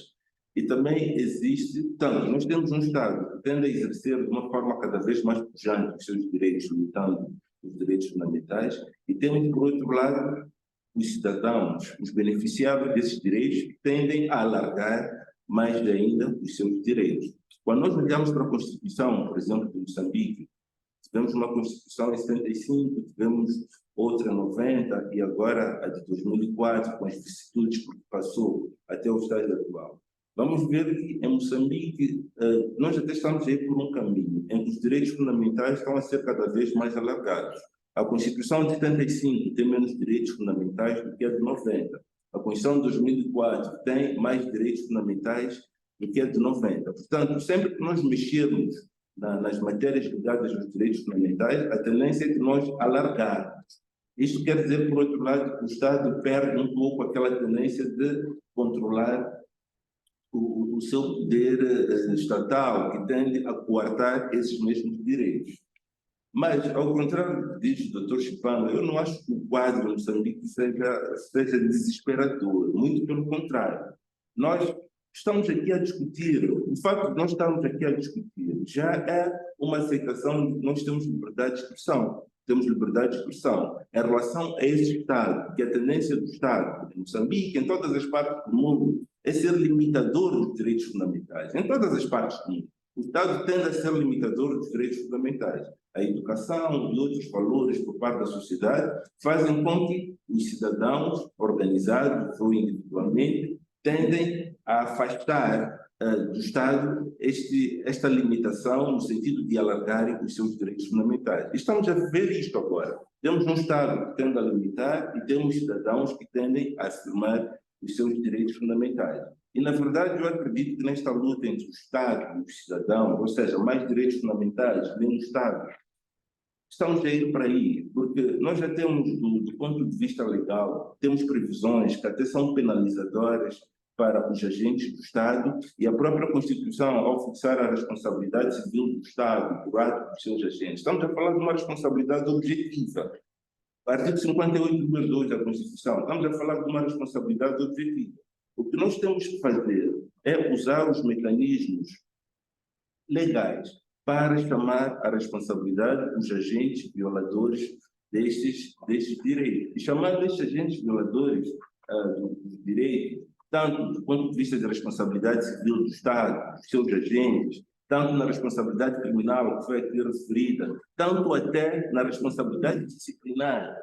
S2: E também existe, nós temos um Estado que tende a exercer de uma forma cada vez mais pujante os seus direitos, limitando os direitos fundamentais, e temos, por outro lado, os cidadãos, os beneficiários desses direitos, que tendem a alargar mais ainda os seus direitos. Quando nós olhamos para a Constituição, por exemplo, de Moçambique, tivemos uma Constituição em 75, tivemos outra em 90 e agora a de 2004, com as vicissitudes porque passou até o estágio atual. Vamos ver que em Moçambique nós até estamos a ir por um caminho em que os direitos fundamentais estão a ser cada vez mais alargados. A Constituição de 75 tem menos direitos fundamentais do que a de 90. A Constituição de 2004 tem mais direitos fundamentais do que a de 90. Portanto, sempre que nós mexermos nas matérias ligadas aos direitos fundamentais, a tendência é de nós alargarmos. Isto quer dizer, por outro lado, que o Estado perde um pouco aquela tendência de controlar o seu poder estatal, que tende a coartar esses mesmos direitos. Mas, ao contrário do que diz o Dr. Chipanga, eu não acho que o quadro em Moçambique seja desesperador, muito pelo contrário. Nós estamos aqui a discutir, o facto de nós estarmos aqui a discutir já é uma aceitação de que nós temos liberdade de expressão. Temos liberdade de expressão em relação a esse Estado, que a tendência do Estado, em Moçambique, em todas as partes do mundo, é ser limitador dos direitos fundamentais. Em todas as partes do mundo, o Estado tende a ser limitador dos direitos fundamentais. A educação e outros valores por parte da sociedade fazem com que os cidadãos, organizados ou individualmente, tendem a afastar do Estado esta limitação no sentido de alargarem os seus direitos fundamentais. Estamos a ver isto agora. Temos um Estado que tende a limitar e temos cidadãos que tendem a afirmar os seus direitos fundamentais. E, na verdade, eu acredito que nesta luta entre o Estado e os cidadãos, ou seja, mais direitos fundamentais, menos Estado, estamos a ir para aí, porque nós já temos, do ponto de vista legal, temos previsões que até são penalizadoras para os agentes do Estado e a própria Constituição, ao fixar a responsabilidade civil do Estado por ato dos seus agentes, estamos a falar de uma responsabilidade objetiva. Artigo 58.2 da Constituição, estamos a falar de uma responsabilidade objetiva. O que nós temos que fazer é usar os mecanismos legais para chamar a responsabilidade dos agentes violadores destes direitos. E chamar estes agentes violadores dos direitos, tanto do ponto de vista da responsabilidade civil do Estado, dos seus agentes, tanto na responsabilidade criminal que foi aqui referida, tanto até na responsabilidade disciplinar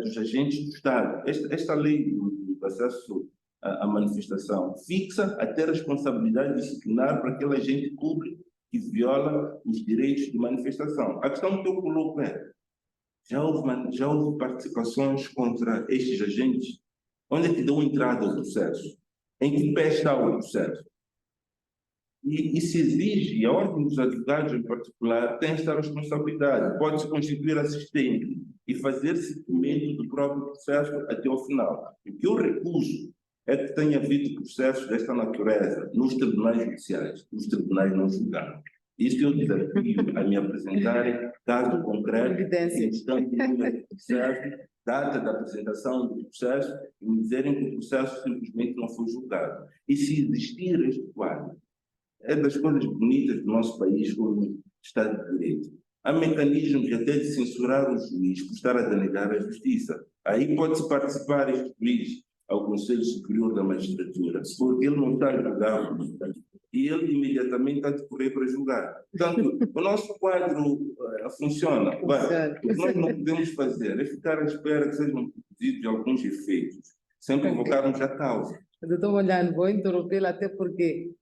S2: dos agentes do Estado. Esta lei do acesso à manifestação fixa até responsabilidade disciplinar para aquele agente público que viola os direitos de manifestação. A questão que eu coloco é, já houve participações contra estes agentes? Onde é que deu entrada ao processo? Em que pé está o processo? E se exige, e a Ordem dos Advogados em particular, tem esta responsabilidade, pode-se constituir assistente e fazer seguimento do próprio processo até ao final. O que eu recuso é que tenha havido processos desta natureza nos tribunais judiciais, nos tribunais não julgados. Isso eu desafio a me apresentarem caso concreto, instante de processo, data da apresentação do processo, e me dizerem que o processo simplesmente não foi julgado. E se existir este quadro, é das coisas bonitas do nosso país como Estado de Direito. Há mecanismos até de censurar o juiz por estar a denegar a justiça. Aí pode-se participar este juiz ao Conselho Superior da Magistratura, porque ele não está a julgar e ele imediatamente está a decorrer para julgar. Portanto, o nosso quadro funciona. Agora, o que nós não podemos fazer é ficar à espera que sejam produzidos alguns efeitos, sem provocarmos a causa.
S1: Doutor Molhano, vou interrompê-lo até porque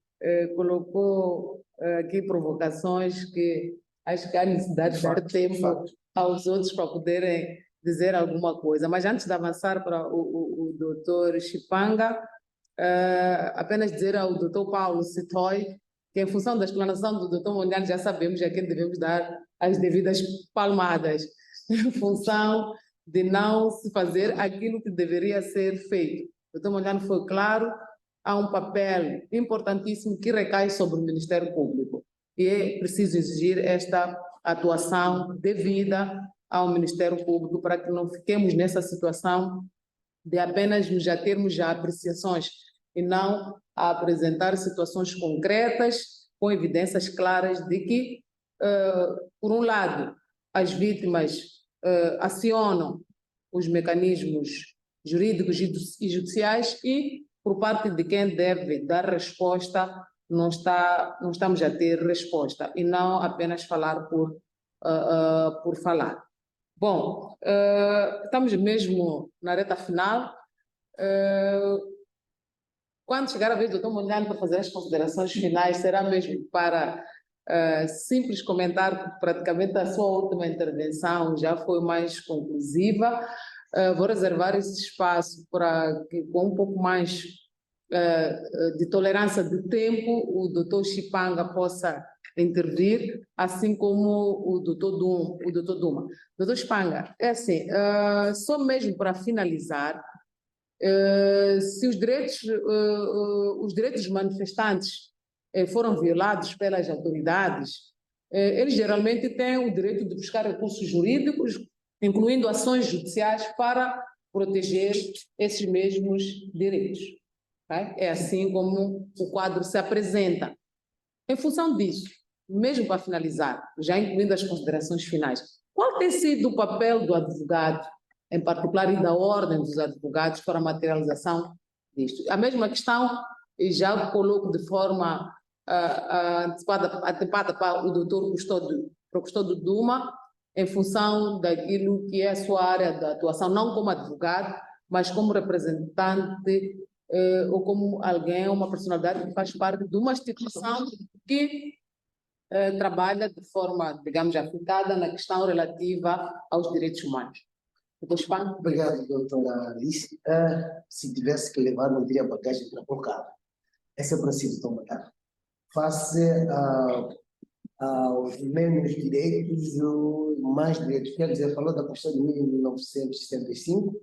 S1: colocou aqui provocações que acho que há necessidade de dar tempo aos outros para poderem dizer alguma coisa. Mas antes de avançar para o doutor Chipanga, apenas dizer ao doutor Paulo Sitoy que, em função da explanação do doutor Mondlane, já sabemos a quem devemos dar as devidas palmadas, em função de não se fazer aquilo que deveria ser feito. O doutor Mondlane foi claro, há um papel importantíssimo que recai sobre o Ministério Público e é preciso exigir esta atuação devida ao Ministério Público para que não fiquemos nessa situação de apenas nos atermos a apreciações e não a apresentar situações concretas com evidências claras de que, por um lado, as vítimas acionam os mecanismos jurídicos e judiciais e, por parte de quem deve dar resposta, não estamos a ter resposta e não apenas falar por falar. Bom, estamos mesmo na reta final. Quando chegar a vez do Dr. Mondlane para fazer as considerações finais, será mesmo para simples comentar que praticamente a sua última intervenção já foi mais conclusiva. Vou reservar esse espaço para que, com um pouco mais de tolerância de tempo, o Dr. Chipanga possa intervir, assim como o Dr. Duma. Dr. Chipanga, é assim, só mesmo para finalizar, se os direitos dos manifestantes foram violados pelas autoridades, eles geralmente têm o direito de buscar recursos jurídicos, incluindo ações judiciais, para proteger esses mesmos direitos. Okay? É assim como o quadro se apresenta. Em função disso, mesmo para finalizar, já incluindo as considerações finais, qual tem sido o papel do advogado, em particular, e da ordem dos advogados para a materialização disto? A mesma questão, e já coloco de forma antecipada para o doutor Custódio Duma, em função daquilo que é a sua área de atuação, não como advogado, mas como representante ou como alguém, uma personalidade que faz parte de uma instituição que trabalha de forma, digamos, aplicada na questão relativa aos direitos humanos.
S4: Obrigado, doutora Alice. Se tivesse que levar, não teria bagagem para colocar. Essa é para si, doutor Mondlane. Face aos menos direitos, mais direitos. Quer dizer, falou da Constituição de 1965,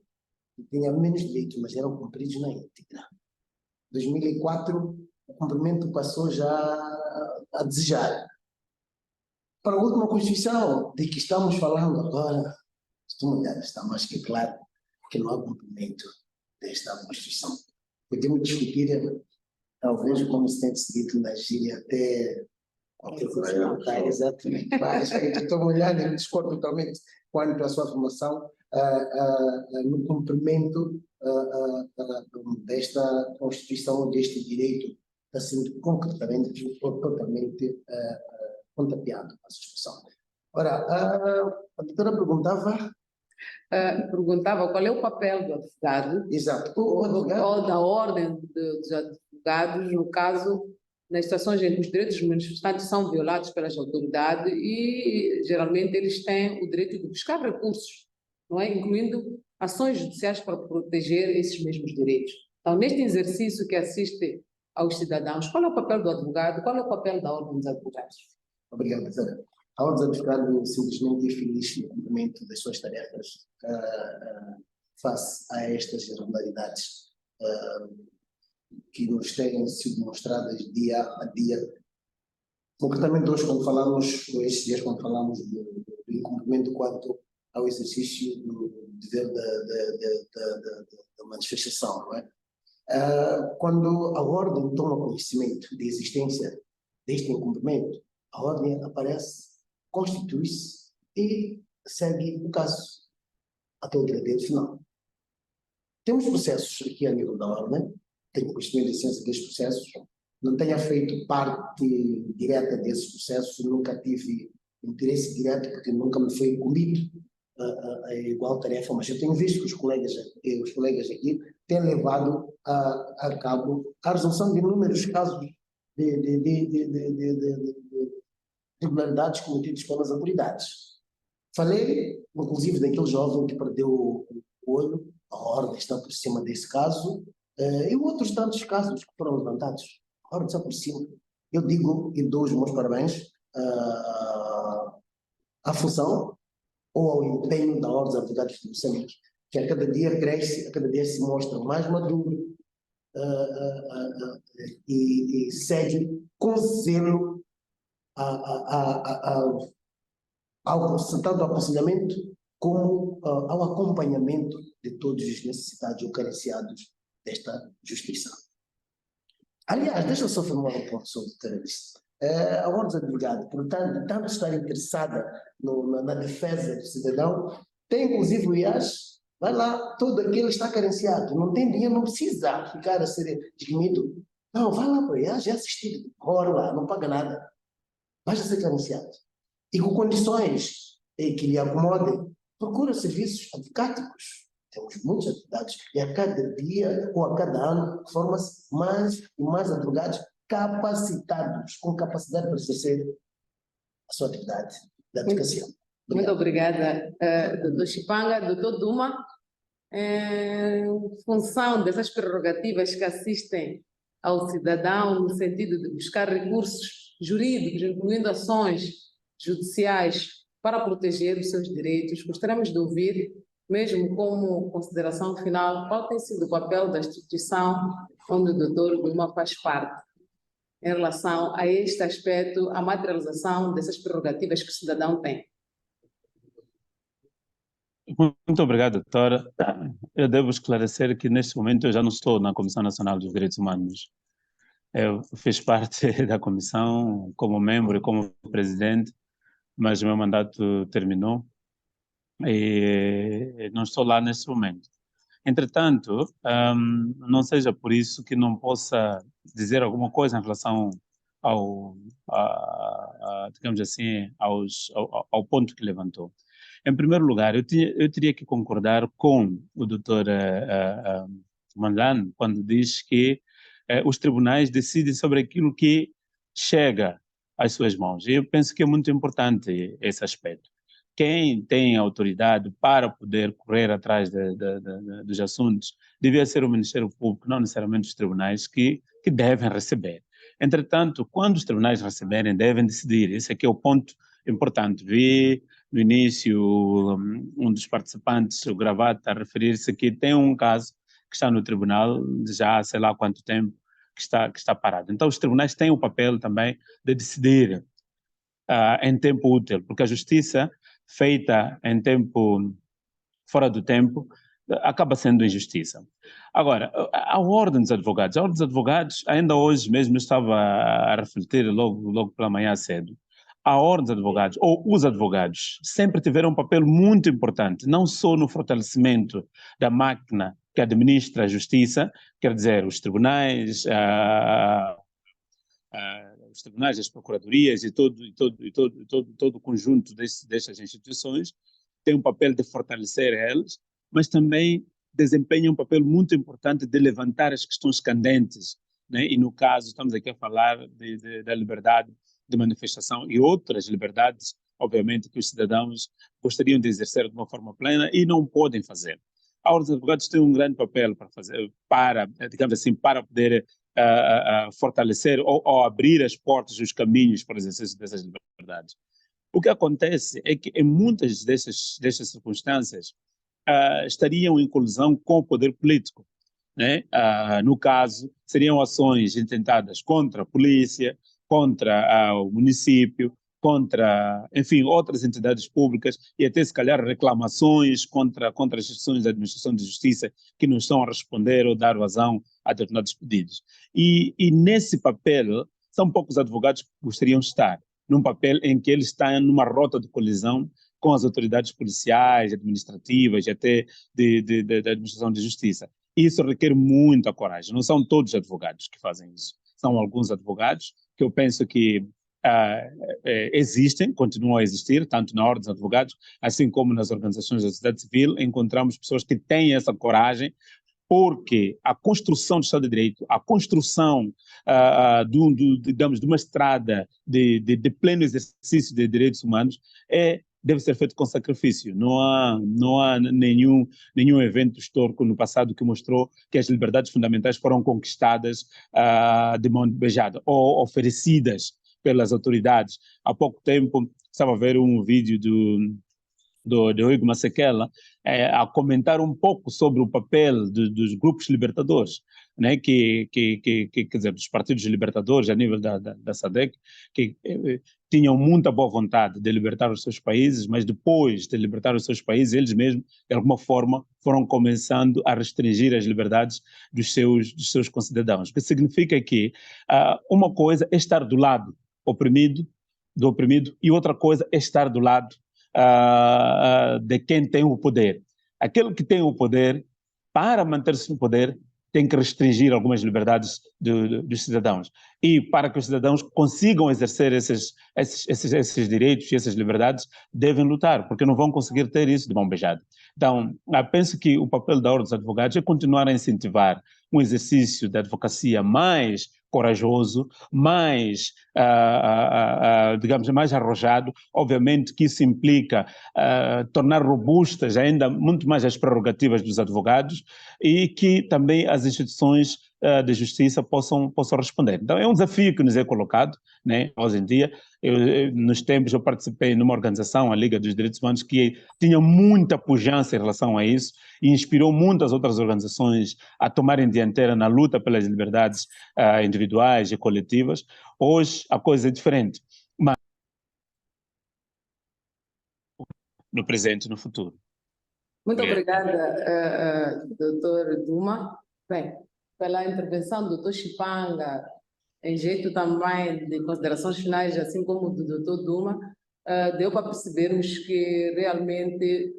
S4: que tinha menos direitos, mas eram cumpridos na íntegra. Em 2004, o cumprimento passou já a desejar. Para a última Constituição, de que estamos falando agora, está mais que claro que não há cumprimento desta Constituição. Podemos discutir, talvez, como se tem dito na gíria, até qualquer coisa. Exatamente. Mas estou olhando e discordo totalmente quanto à sua afirmação no cumprimento desta Constituição, deste direito, está sendo concretamente totalmente contapeado a expressão. Ora, a doutora
S1: perguntava qual é o papel do advogado.
S4: Exato.
S1: Ou da ordem dos advogados, no caso, nas situações em que os direitos dos manifestantes são violados pelas autoridades e, geralmente, eles têm o direito de buscar recursos, não é? Incluindo ações judiciais para proteger esses mesmos direitos. Então, neste exercício que assiste aos cidadãos, qual é o papel do advogado, qual é o papel da ordem dos advogados?
S4: Obrigado, doutora. A ordem dos advogados simplesmente é feliz no cumprimento das suas tarefas face a estas irregularidades que nos têm sido demonstradas dia a dia. Concretamente hoje, estes dias, quando falamos do incumprimento quanto ao exercício do dever da manifestação, não é? Quando a ordem toma conhecimento da existência deste incumprimento, a ordem aparece, constitui-se e segue o caso até o verdadeiro final. Temos processos aqui a nível da ordem, tenho conhecimento da essência desses processos, não tenho feito parte direta desses processos, nunca tive interesse direto, porque nunca me foi incumbido a igual tarefa, mas eu tenho visto que os colegas aqui têm levado a cabo a resolução de inúmeros casos de irregularidades cometidas pelas autoridades. Falei, inclusive, daquele jovem que perdeu o olho, a ordem está por cima desse caso, e outros tantos casos que foram levantados. A ordem está por cima. Eu digo e dou os meus parabéns à função ou ao empenho da Ordem dos Advogados de Moçambique, que a cada dia cresce, a cada dia se mostra mais maduro e segue com zelo tanto ao aconselhamento como ao acompanhamento de todos os necessitados ou carenciados desta justiça. Aliás, deixa eu só formar um ponto sobre o terrorismo. A Ordem dos Advogados, portanto, tanto estar interessada na defesa do cidadão, tem inclusive o IAS, vai lá, todo aquele está carenciado, não tem dinheiro, não precisa ficar a ser discriminado. Não, vai lá para o IAS, é assistido, ora lá, não paga nada, vai ser carenciado. E com condições que lhe acomodem, procura serviços advocáticos. Temos muitos advogados e a cada dia ou a cada ano formam-se mais e mais advogados capacitados, com capacidade para exercer a sua atividade de advocacia.
S1: Muito obrigada, Dr. Chipanga. Dr. Duma, em função dessas prerrogativas que assistem ao cidadão no sentido de buscar recursos jurídicos, incluindo ações judiciais para proteger os seus direitos, gostaríamos de ouvir, mesmo como consideração final, qual tem sido o papel da instituição onde o Dr. Duma faz parte, em relação a este aspecto, a materialização dessas prerrogativas que o cidadão tem.
S3: Muito obrigado, doutora. Eu devo esclarecer que neste momento eu já não estou na Comissão Nacional dos Direitos Humanos. Eu fiz parte da comissão como membro e como presidente, mas o meu mandato terminou e não estou lá neste momento. Entretanto, não seja por isso que não possa dizer alguma coisa em relação digamos assim, ao ponto que levantou. Em primeiro lugar, eu teria que concordar com o doutor Manlan quando diz que os tribunais decidem sobre aquilo que chega às suas mãos. E eu penso que é muito importante esse aspecto. Quem tem autoridade para poder correr atrás dos assuntos devia ser o Ministério Público, não necessariamente os tribunais que devem receber. Entretanto, quando os tribunais receberem, devem decidir. Esse aqui é o ponto importante. Vi no início um dos participantes, o Gravata, a referir-se que tem um caso que está no tribunal já há sei lá quanto tempo que está parado. Então, os tribunais têm o papel também de decidir em tempo útil, porque a justiça feita em tempo fora do tempo acaba sendo injustiça. Agora, a Ordem dos Advogados, ainda hoje mesmo eu estava a refletir logo pela manhã cedo, a Ordem dos Advogados, ou os advogados, sempre tiveram um papel muito importante, não só no fortalecimento da máquina que administra a justiça, quer dizer, os tribunais, as procuradorias e todo o conjunto destas instituições tem um papel de fortalecer elas, mas também desempenham um papel muito importante de levantar as questões candentes, né? E no caso estamos aqui a falar da liberdade de manifestação e outras liberdades, obviamente, que os cidadãos gostariam de exercer de uma forma plena e não podem fazer. A Ordem dos Advogados tem um grande papel para fazer, digamos assim, para poder fortalecer ou abrir as portas, os caminhos para o exercício dessas liberdades. O que acontece é que em muitas dessas circunstâncias estariam em colisão com o poder político, né? No caso, seriam ações intentadas contra a polícia, contra o município, contra, enfim, outras entidades públicas e até, se calhar, reclamações contra as instituições da administração de justiça que não estão a responder ou dar vazão a determinados pedidos. E nesse papel, são poucos advogados que gostariam de estar, num papel em que eles estão numa rota de colisão com as autoridades policiais, administrativas e até da administração de justiça. Isso requer muita coragem. Não são todos os advogados que fazem isso. São alguns advogados que eu penso que existem, continuam a existir, tanto na Ordem dos Advogados, assim como nas organizações da sociedade civil, encontramos pessoas que têm essa coragem, porque a construção do Estado de Direito, a construção, digamos, de uma estrada de pleno exercício de direitos humanos deve ser feito com sacrifício. Não há nenhum evento histórico no passado que mostrou que as liberdades fundamentais foram conquistadas de mão beijada ou oferecidas pelas autoridades. Há pouco tempo estava a ver um vídeo do Hugo Masekela a comentar um pouco sobre o papel dos grupos libertadores, né, quer dizer, dos partidos libertadores a nível da SADC, que tinham muita boa vontade de libertar os seus países, mas depois de libertar os seus países, eles mesmos, de alguma forma, foram começando a restringir as liberdades dos seus concidadãos. O que significa que uma coisa é estar do lado do oprimido, e outra coisa é estar do lado de quem tem o poder. Aquele que tem o poder, para manter-se no poder, tem que restringir algumas liberdades dos cidadãos. E para que os cidadãos consigam exercer esses direitos e essas liberdades, devem lutar, porque não vão conseguir ter isso de mão beijada. Então, penso que o papel da Ordem dos Advogados é continuar a incentivar um exercício da advocacia mais corajoso, mais, digamos, mais arrojado. Obviamente que isso implica tornar robustas ainda muito mais as prerrogativas dos advogados e que também as instituições de justiça possam responder. Então, é um desafio que nos é colocado, né, hoje em dia. Nos tempos, eu participei numa organização, a Liga dos Direitos Humanos, que tinha muita pujança em relação a isso e inspirou muitas outras organizações a tomarem dianteira na luta pelas liberdades individuais e coletivas. Hoje, a coisa é diferente, mas no presente e no futuro.
S1: Muito obrigada, doutor Duma. Bem, pela intervenção do doutor Chipanga, em jeito também de considerações finais, assim como do doutor Duma, deu para percebermos que realmente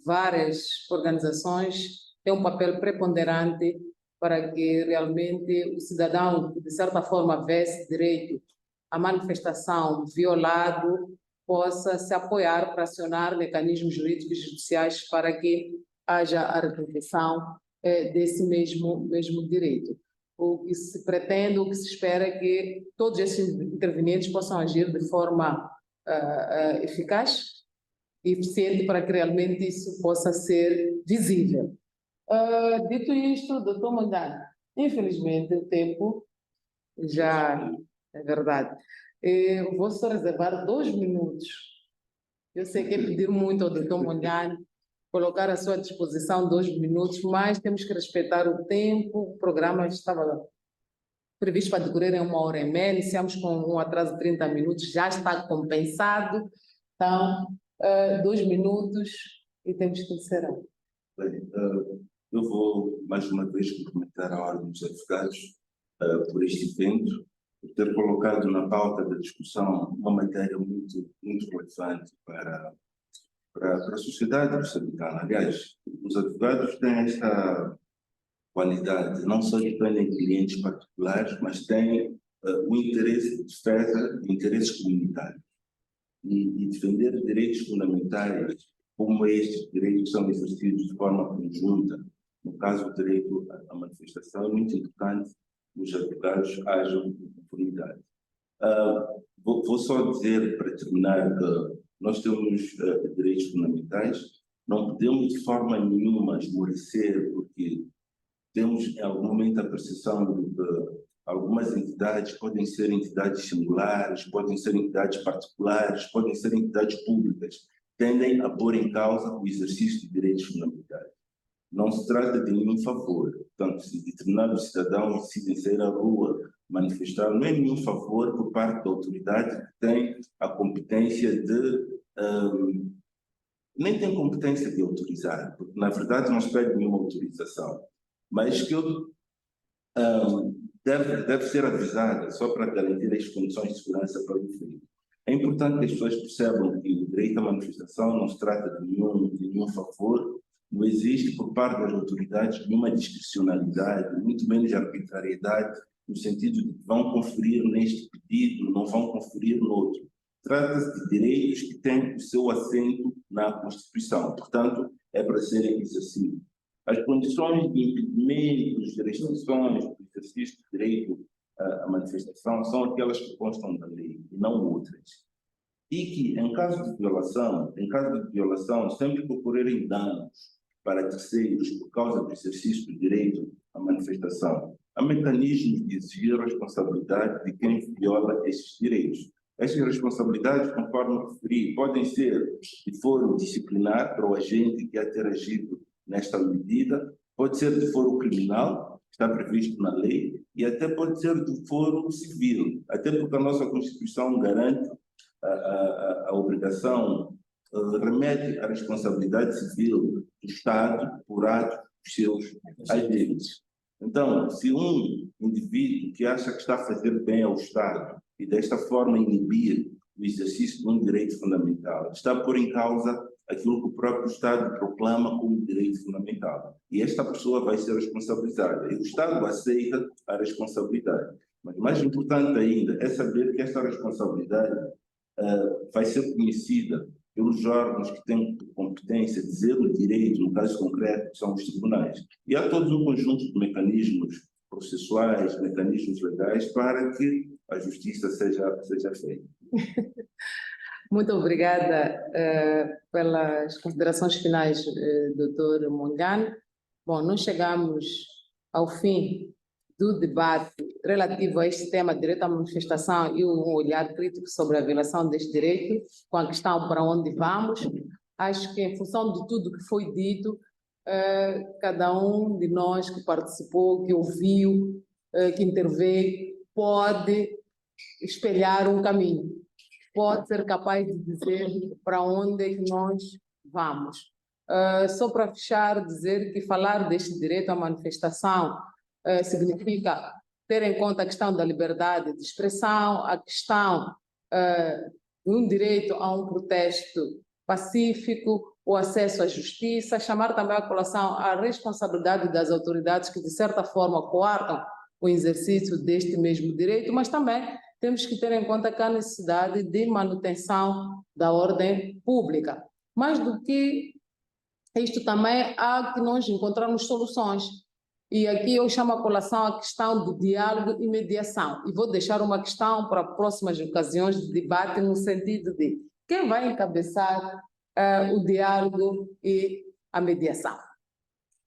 S1: várias organizações têm um papel preponderante para que realmente o cidadão, que de certa forma vê esse direito à manifestação violado, possa se apoiar para acionar mecanismos jurídicos e judiciais para que haja a reprodução desse mesmo direito. O que se pretende, o que se espera é que todos esses intervenientes possam agir de forma eficaz e eficiente para que realmente isso possa ser visível. Dito isto, doutor Mondlane, infelizmente o tempo já é verdade. Eu vou só reservar 2 minutos. Eu sei que é pedir muito ao doutor Mondlane colocar à sua disposição 2 minutos, mas temos que respeitar o tempo. O programa estava previsto para decorrer em 1h30, iniciamos com um atraso de 30 minutos, já está compensado. Então, 2 minutos e temos que encerrar.
S2: Bem, eu vou mais uma vez cumprimentar a Ordem dos Advogados por este evento, por ter colocado na pauta da discussão uma matéria muito relevante para a sociedade moçambicana. Aliás, os advogados têm esta qualidade, não só defendem clientes particulares, mas têm o interesse de defesa de interesses comunitários. E defender direitos fundamentais, como estes direitos que são exercidos de forma conjunta, no caso do direito à manifestação, é muito importante que os advogados hajam em conformidade. Vou só dizer, para terminar, que nós temos direitos fundamentais, não podemos de forma nenhuma esmorecer, porque temos em algum momento a percepção de que algumas entidades podem ser entidades singulares, podem ser entidades particulares, podem ser entidades públicas, tendem a pôr em causa o exercício de direitos fundamentais. Não se trata de nenhum favor. Portanto, se determinados cidadãos decidem sair à rua, manifestar, não é nenhum favor por parte da autoridade que tem a competência de... nem tem competência de autorizar, porque na verdade não se pede nenhuma autorização, mas que deve ser avisada só para garantir as condições de segurança para o indivíduo. É importante que as pessoas percebam que o direito à manifestação não se trata de nenhum favor, não existe por parte das autoridades nenhuma discricionalidade, muito menos arbitrariedade, no sentido de que vão conferir neste pedido, não vão conferir no outro. Trata-se de direitos que têm o seu assento na Constituição, portanto, é para serem exercidos. As condições de impedimentos, de restrições do exercício do direito à manifestação são aquelas que constam da lei e não outras. E que, em caso de violação, sempre que ocorrerem danos para terceiros por causa do exercício do direito à manifestação, há mecanismos de exigir a responsabilidade de quem viola esses direitos. Estas responsabilidades, conforme referi, podem ser de foro disciplinar para o agente que há ter agido nesta medida, pode ser de foro criminal, que está previsto na lei, e até pode ser de foro civil, até porque a nossa Constituição garante a obrigação, remete à responsabilidade civil do Estado por ato dos seus agentes. Então, se um indivíduo que acha que está a fazer bem ao Estado e desta forma inibir o exercício de um direito fundamental, está a pôr em causa aquilo que o próprio Estado proclama como direito fundamental. E esta pessoa vai ser responsabilizada. E o Estado aceita a responsabilidade. Mas mais importante ainda é saber que esta responsabilidade vai ser conhecida pelos órgãos que têm competência de dizer o direito, no caso concreto, que são os tribunais. E há todo um conjunto de mecanismos processuais, mecanismos legais, para que a justiça seja feita.
S1: Muito obrigada pelas considerações finais, Dr. Mongane. Bom, nós chegamos ao fim do debate relativo a este tema, direito à manifestação e um olhar crítico sobre a violação deste direito, com a questão para onde vamos. Acho que, em função de tudo que foi dito, cada um de nós que participou, que ouviu, que interveio, pode espelhar um caminho, pode ser capaz de dizer para onde é que nós vamos. Só para fechar, dizer que falar deste direito à manifestação significa ter em conta a questão da liberdade de expressão, a questão de um direito a um protesto pacífico, o acesso à justiça, chamar também a colação à responsabilidade das autoridades que, de certa forma, coartam o exercício deste mesmo direito, mas também temos que ter em conta que há necessidade de manutenção da ordem pública. Mais do que isto, também há que nós encontrarmos soluções. E aqui eu chamo a colação a questão do diálogo e mediação. E vou deixar uma questão para próximas ocasiões de debate, no sentido de quem vai encabeçar o diálogo e a mediação.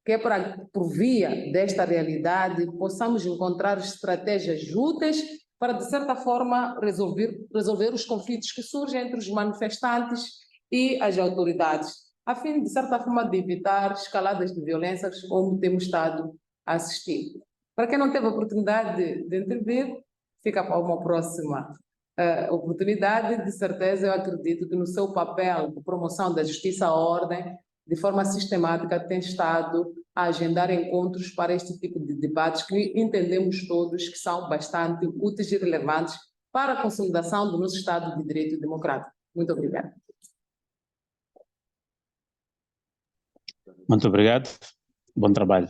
S1: Que é para, por via desta realidade, possamos encontrar estratégias úteis para, de certa forma, resolver os conflitos que surgem entre os manifestantes e as autoridades, a fim, de certa forma, de evitar escaladas de violências como temos estado a assistir. Para quem não teve a oportunidade de intervir, fica para uma próxima oportunidade. De certeza, eu acredito que no seu papel de promoção da justiça à ordem, de forma sistemática, tem estado a agendar encontros para este tipo de debates que entendemos todos que são bastante úteis e relevantes para a consolidação do nosso Estado de Direito Democrático. Muito obrigada.
S3: Muito obrigado. Bom trabalho.